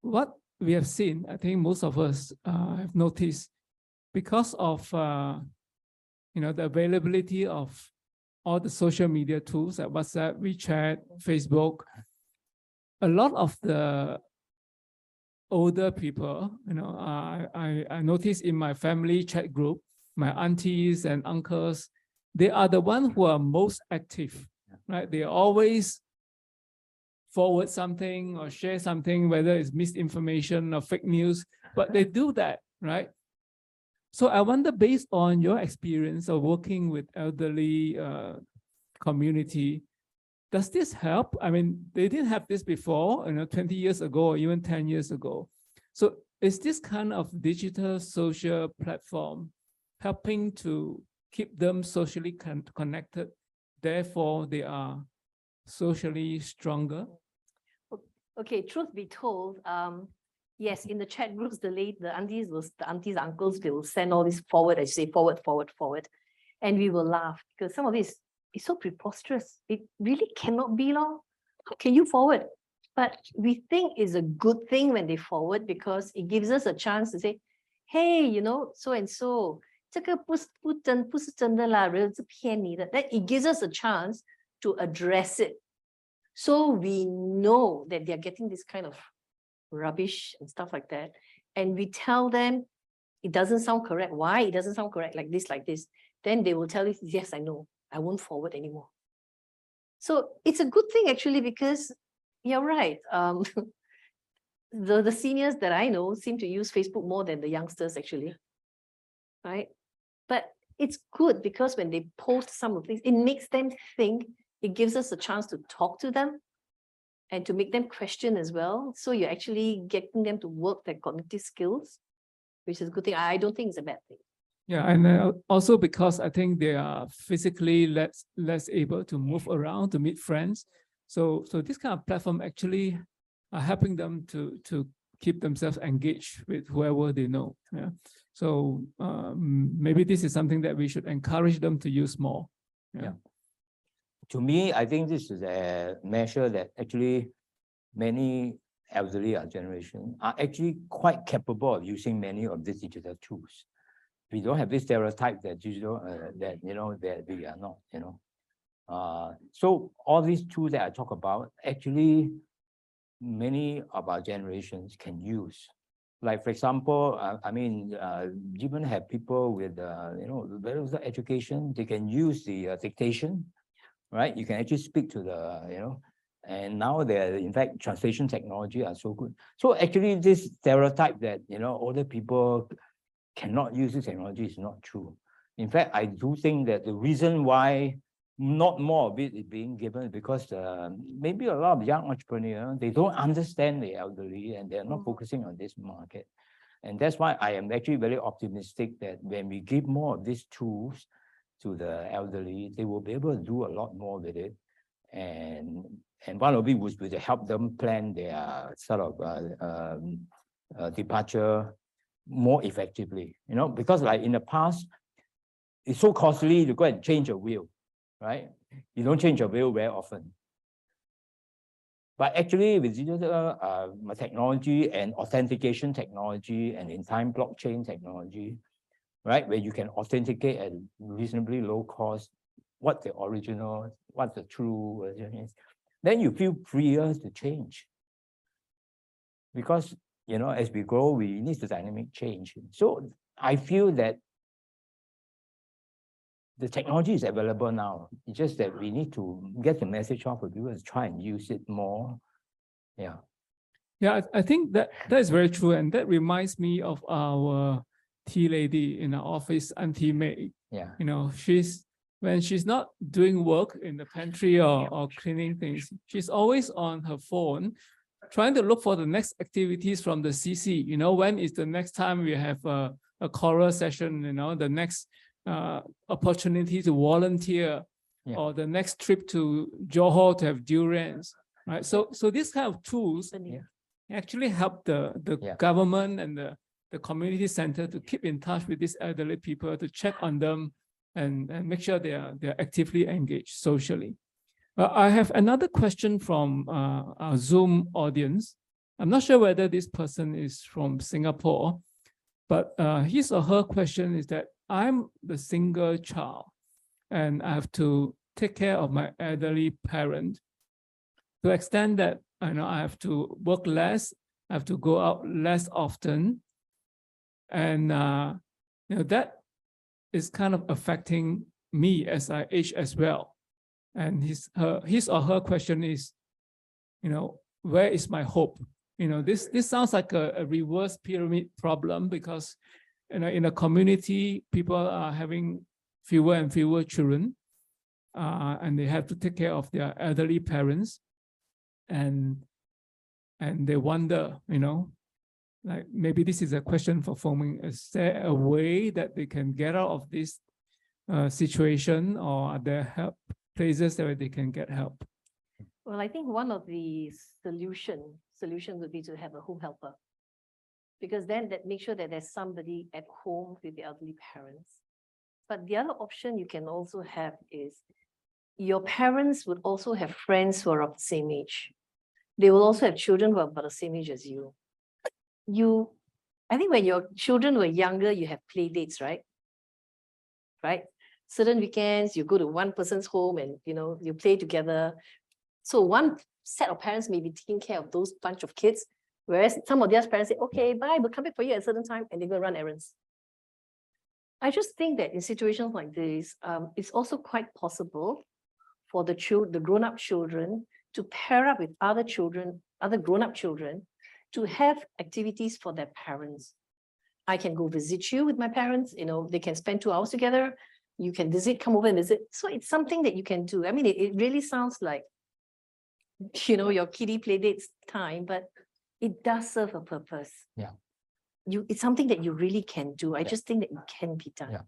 A: What we have seen, I think most of us have noticed, because of the availability of all the social media tools like WhatsApp, WeChat, Facebook, a lot of the older people, I noticed in my family chat group, my aunties and uncles, they are the ones who are most active, right? They always forward something or share something, whether it's misinformation or fake news, but they do that, right? So I wonder, based on your experience of working with elderly community, does this help? I mean, they didn't have this before, 20 years ago or even 10 years ago. So is this kind of digital social platform helping to keep them socially connected? Therefore, they are socially stronger?
B: Okay, truth be told, yes, in the chat groups, the aunties, uncles, they will send all this forward, I say forward, and we will laugh because some of this is so preposterous. It really cannot be long. How can you forward? But we think it's a good thing when they forward because it gives us a chance to say, hey, you know, so and so, 这个不是真的啦，人是骗你的. Then it gives us a chance to address it. So we know that they're getting this kind of rubbish and stuff like that. And we tell them, it doesn't sound correct. Why? It doesn't sound correct like this, like this. Then they will tell you, yes, I know. I won't forward anymore. So it's a good thing actually, because you're right. The seniors that I know seem to use Facebook more than the youngsters actually, right? But it's good because when they post some of these, it makes them think, it gives us a chance to talk to them and to make them question as well. So you're actually getting them to work their cognitive skills, which is a good thing. I don't think it's a bad thing.
A: Yeah, and also because I think they are physically less able to move around to meet friends. So this kind of platform actually are helping them to keep themselves engaged with whoever they know. Yeah. So maybe this is something that we should encourage them to use more. Yeah.
C: To me, I think this is a measure that actually many elderly generation are actually quite capable of using many of these digital tools. We don't have this stereotype that digital that we are not. So all these tools that I talk about, actually, many of our generations can use. Like for example, I mean, even have people with better education, they can use the dictation, right? You can actually speak to the and now there, in fact, translation technology are so good. So actually, this stereotype that older people cannot use this technology is not true. In fact, I do think that the reason why not more of it is being given is because maybe a lot of young entrepreneurs, they don't understand the elderly and they're not focusing on this market. And that's why I am actually very optimistic that when we give more of these tools to the elderly, they will be able to do a lot more with it. And one of it was to help them plan their sort of departure more effectively, because like in the past, it's so costly to go and change a will, right? You don't change a will very often. But actually with digital technology and authentication technology and in-time blockchain technology, right, where you can authenticate at reasonably low cost what the original, what the true version is, then you feel freer to change. Because as we grow, we need to dynamic change. So I feel that the technology is available now. It's just that we need to get the message off for people to try and use it more. Yeah.
A: Yeah, I think that is very true. And that reminds me of our tea lady in our office, Auntie May.
C: Yeah.
A: When she's not doing work in the pantry or cleaning things, she's always on her phone, trying to look for the next activities from the CC. When is the next time we have a choral session, the next opportunity to volunteer, or the next trip to Johor to have durians, right? So these kind of tools actually help the government and the community center to keep in touch with these elderly people, to check on them and make sure they are actively engaged socially. I have another question from our Zoom audience. I'm not sure whether this person is from Singapore, but his or her question is that I'm the single child and I have to take care of my elderly parent to the extent that I have to work less, I have to go out less often. And that is kind of affecting me as I age as well. And his or her question is, where is my hope? This sounds like a reverse pyramid problem, because in a community, people are having fewer and fewer children, and they have to take care of their elderly parents, and they wonder, like maybe this is a question for Foong Ming. Is there a way that they can get out of this situation, or are there places where they can get help?
B: Well, I think one of the solutions would be to have a home helper, because then that makes sure that there's somebody at home with the elderly parents. But the other option you can also have is your parents would also have friends who are of the same age. they will also have children who are about the same age as you. I think when your children were younger, you have play dates, right? Right? Certain weekends, you go to one person's home and, you play together. So one set of parents may be taking care of those bunch of kids, whereas some of the other parents say, okay, bye, we'll come back for you at a certain time, and they go run errands. I just think that in situations like this, it's also quite possible for the grown-up children to pair up with other children, other grown-up children, to have activities for their parents. I can go visit you with my parents, they can spend 2 hours together. You can come over and visit. So it's something that you can do. I mean, it really sounds like, your kiddie play dates time, but it does serve a purpose.
C: Yeah.
B: It's something that you really can do. I just think that it can be done.
C: Yeah.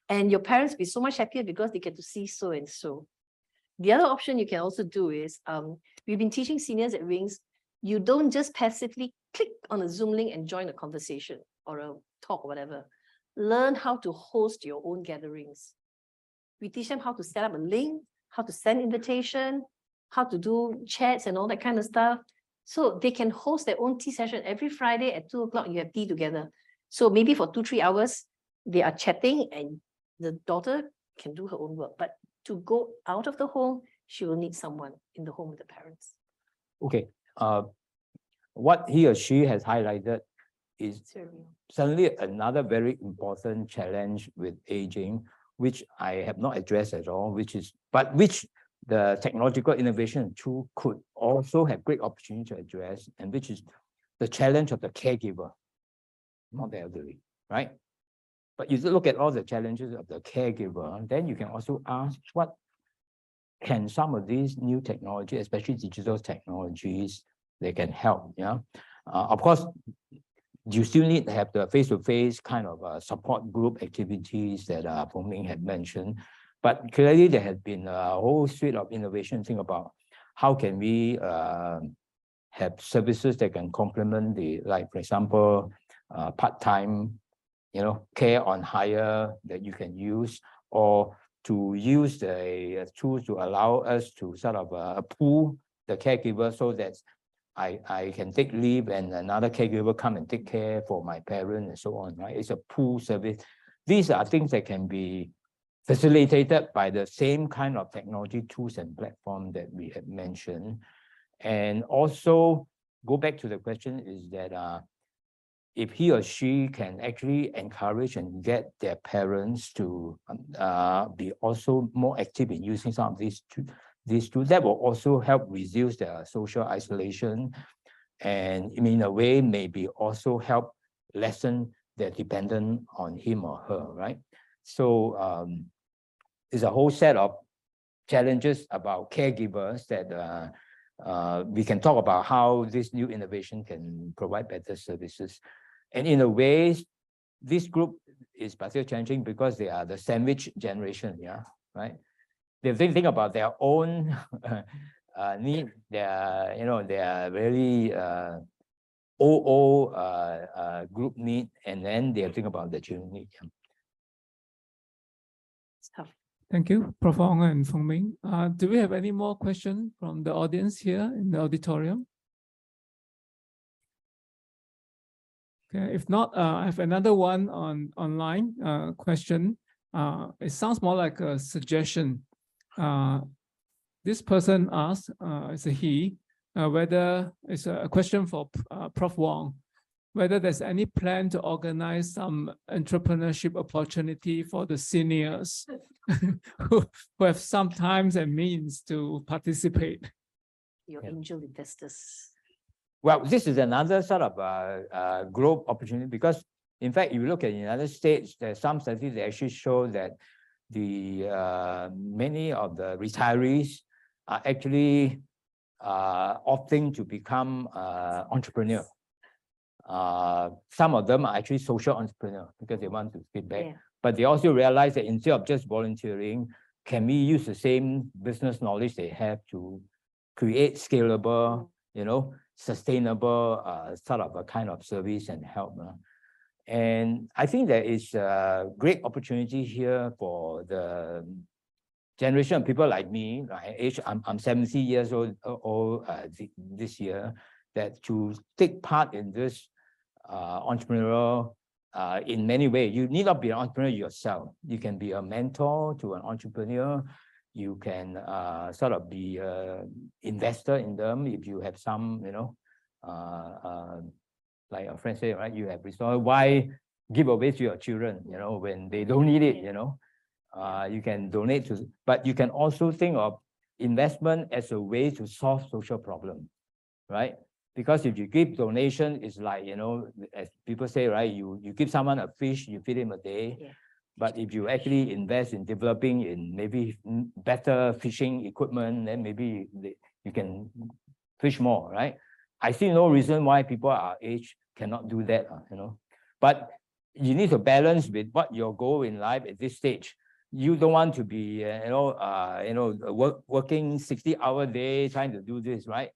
B: And your parents be so much happier because they get to see so and so. The other option you can also do is, we've been teaching seniors at Wings, you don't just passively click on a Zoom link and join a conversation or a talk or whatever. Learn how to host your own gatherings. We teach them how to set up a link, how to send invitation, how to do chats and all that kind of stuff. So they can host their own tea session every Friday at 2 o'clock. You have tea together. So maybe for 2-3 hours, they are chatting and the daughter can do her own work. But to go out of the home, she will need someone in the home with the parents.
C: Okay. What he or she has highlighted is certainly another very important challenge with aging, which I have not addressed at all, which the technological innovation tool could also have great opportunity to address, and which is the challenge of the caregiver, not the elderly, right? But you look at all the challenges of the caregiver, then you can also ask, what can some of these new technology, especially digital technologies, they can help, Of course, you still need to have the face-to-face kind of support group activities that Foong Ming had mentioned. But clearly, there has been a whole suite of innovation thing about how can we have services that can complement for example, part-time, care on hire that you can use, or to use the tools to allow us to sort of pool the caregiver so that I can take leave and another caregiver come and take care for my parent and so on, right? It's a pool service. These are things that can be facilitated by the same kind of technology tools and platform that we had mentioned. And also go back to the question is that if he or she can actually encourage and get their parents to be also more active in using some of these tools, that will also help reduce their social isolation, and in a way maybe also help lessen their dependence on him or her, right? So there's a whole set of challenges about caregivers that we can talk about how this new innovation can provide better services. And in a way, this group is particularly challenging because they are the sandwich generation, right? They think about their own need. They are really group need, and then they think about the children need.
B: It's tough.
A: Thank you, Prof Wong and Foong Ming. Do we have any more questions from the audience here in the auditorium? Okay, if not, I have another one online question. It sounds more like a suggestion. This person asked, it's a he, whether it's a question for Prof Wong, whether there's any plan to organize some entrepreneurship opportunity for the seniors who have some times and means to participate.
B: Your angel investors.
C: Well, this is another sort of growth opportunity because, in fact, if you look at the United States, there's some studies that actually show that many of the retirees are actually opting to become entrepreneurs. Some of them are actually social entrepreneurs because they want to give back. But they also realize that instead of just volunteering, can we use the same business knowledge they have to create scalable, sustainable sort of a kind of service and help. And I think there is a great opportunity here for the generation of people like me, my age, I'm 70 years old this year, that to take part in this entrepreneurial, in many ways, you need not be an entrepreneur yourself. You can be a mentor to an entrepreneur. You can sort of be an investor in them if you have some, you know, like a friend said, right? You have resources. Why give away to your children, you know, when they don't need it, you know? You can donate to, but you can also think of investment as a way to solve social problems, right? Because if you give donation, it's like, you know, as people say, right? You give someone a fish, you feed him a day.
B: Yeah.
C: But if you actually invest in developing in maybe better fishing equipment, then maybe you can fish more, right? I see no reason why people our age cannot do that, you know. But you need to balance with what your goal in life at this stage. You don't want to be, working 60-hour day trying to do this, right?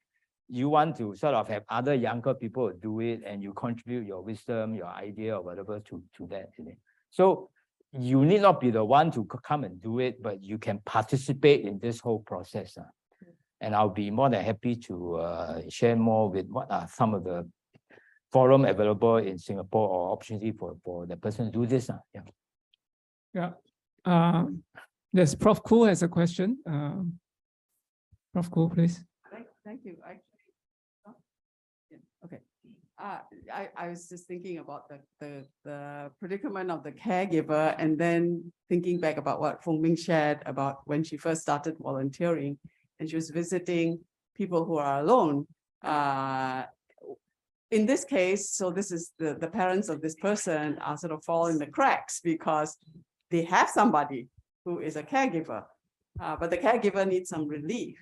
C: You want to sort of have other younger people do it, and you contribute your wisdom, your idea, or whatever to that. So you need not be the one to come and do it, but you can participate in this whole process. And I'll be more than happy to share more with what are some of the forum available in Singapore or opportunity for the person to do this.
A: Yes, Prof Khoo has a question. Prof Khoo, please.
D: Thank you. Okay. I was just thinking about the predicament of the caregiver, and then thinking back about what Foong Ming shared about when she first started volunteering, and she was visiting people who are alone. In this case, so this is the parents of this person are sort of fall in the cracks because they have somebody who is a caregiver, but the caregiver needs some relief.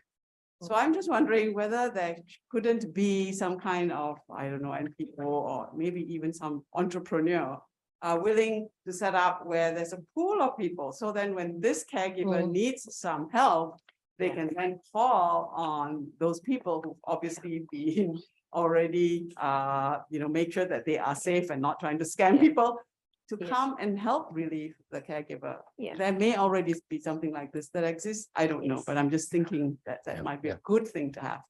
D: So I'm just wondering whether there couldn't be some kind of, I don't know, NPO or maybe even some entrepreneur willing to set up where there's a pool of people. So then when this caregiver needs some help, they can then call on those people who've obviously been already, make sure that they are safe and not trying to scam people to come and help relieve the caregiver. There may already be something like this that exists. I don't know, but I'm just thinking that might be a good thing to have.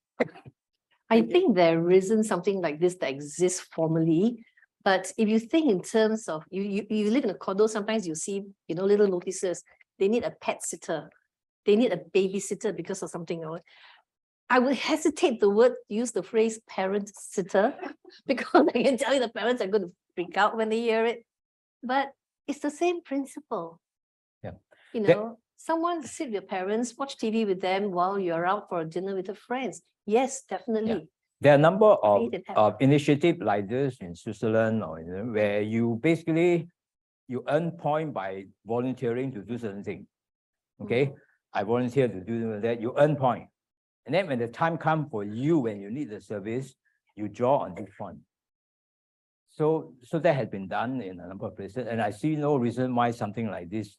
B: I think there isn't something like this that exists formally, but if you think in terms of, you live in a condo, sometimes you see, little notices, they need a pet sitter, they need a babysitter because of something else. I would hesitate to use the phrase parent sitter, because I can tell you the parents are going to freak out when they hear it. But it's the same principle. Someone sit with your parents, watch TV with them while you're out for a dinner with your friends. Yes, definitely.
C: There are a number of initiatives like this in Switzerland, or where you basically earn point by volunteering to do certain things. Okay, I volunteer to do that. You earn point, and then when the time comes for you, when you need the service, you draw on this point. So that has been done in a number of places, and I see no reason why something like this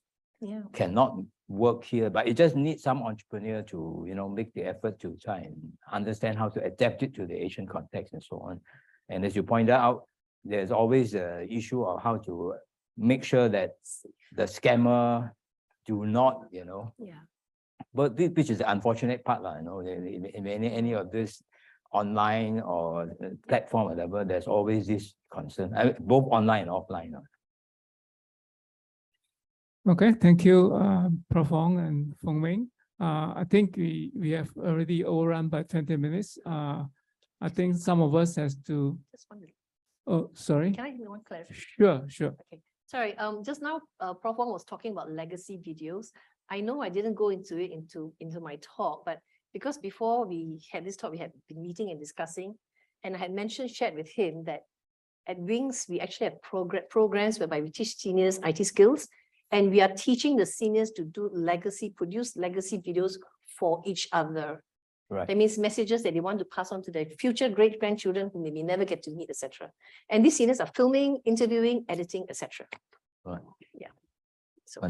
C: cannot work here. But it just needs some entrepreneur to make the effort to try and understand how to adapt it to the Asian context and so on. And as you pointed out, there's always the issue of how to make sure that the scammer do not, but which is the unfortunate part, in any of this online or platform, whatever, there's always this concern, both online and offline.
A: Okay, thank you, Prof Wong and Foong Ming. I think we have already overrun by 20 minutes. I think some of us has to.
B: Just one minute.
A: Oh, sorry.
B: Can I give one clarification?
A: Sure.
B: Okay. Sorry. Just now, Prof Wong was talking about legacy videos. I know I didn't go into it into my talk, but because before we had this talk, we had been meeting and discussing, and I had shared with him that at Wings, we actually have programs whereby we teach seniors IT skills, and we are teaching the seniors to produce legacy videos for each other.
C: Right.
B: That means messages that they want to pass on to their future great-grandchildren whom they may never get to meet, etc. And these seniors are filming, interviewing, editing, etc.
C: Right.
B: Yeah. So.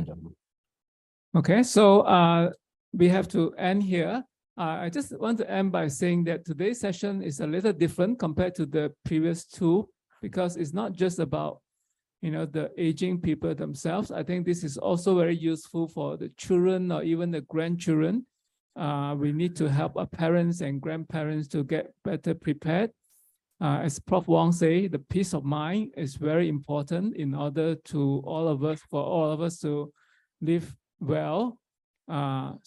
A: Okay, so we have to end here. I just want to end by saying that today's session is a little different compared to the previous two, because it's not just about the aging people themselves. I think this is also very useful for the children or even the grandchildren. We need to help our parents and grandparents to get better prepared. As Prof Wong say, the peace of mind is very important in order for all of us to live well. The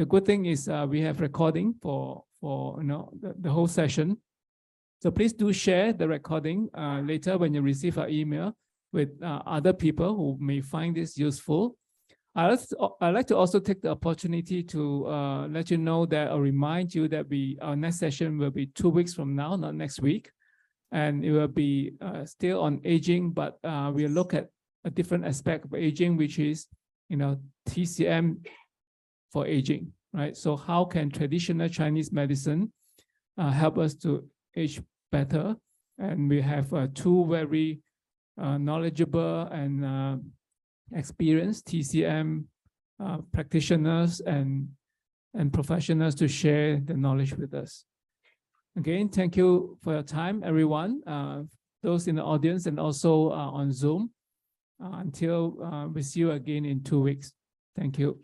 A: good thing is we have recording for the whole session. So please do share the recording later when you receive our email with other people who may find this useful. I'd like to also take the opportunity to let you know that, or remind you that our next session will be 2 weeks from now, not next week. And it will be still on aging, but we'll look at a different aspect of aging, which is, TCM for aging, right? So how can traditional Chinese medicine help us to age better? And we have 2 very knowledgeable and experienced TCM practitioners and professionals to share the knowledge with us. Again, thank you for your time, everyone, those in the audience and also on Zoom. Until we see you again in 2 weeks. Thank you.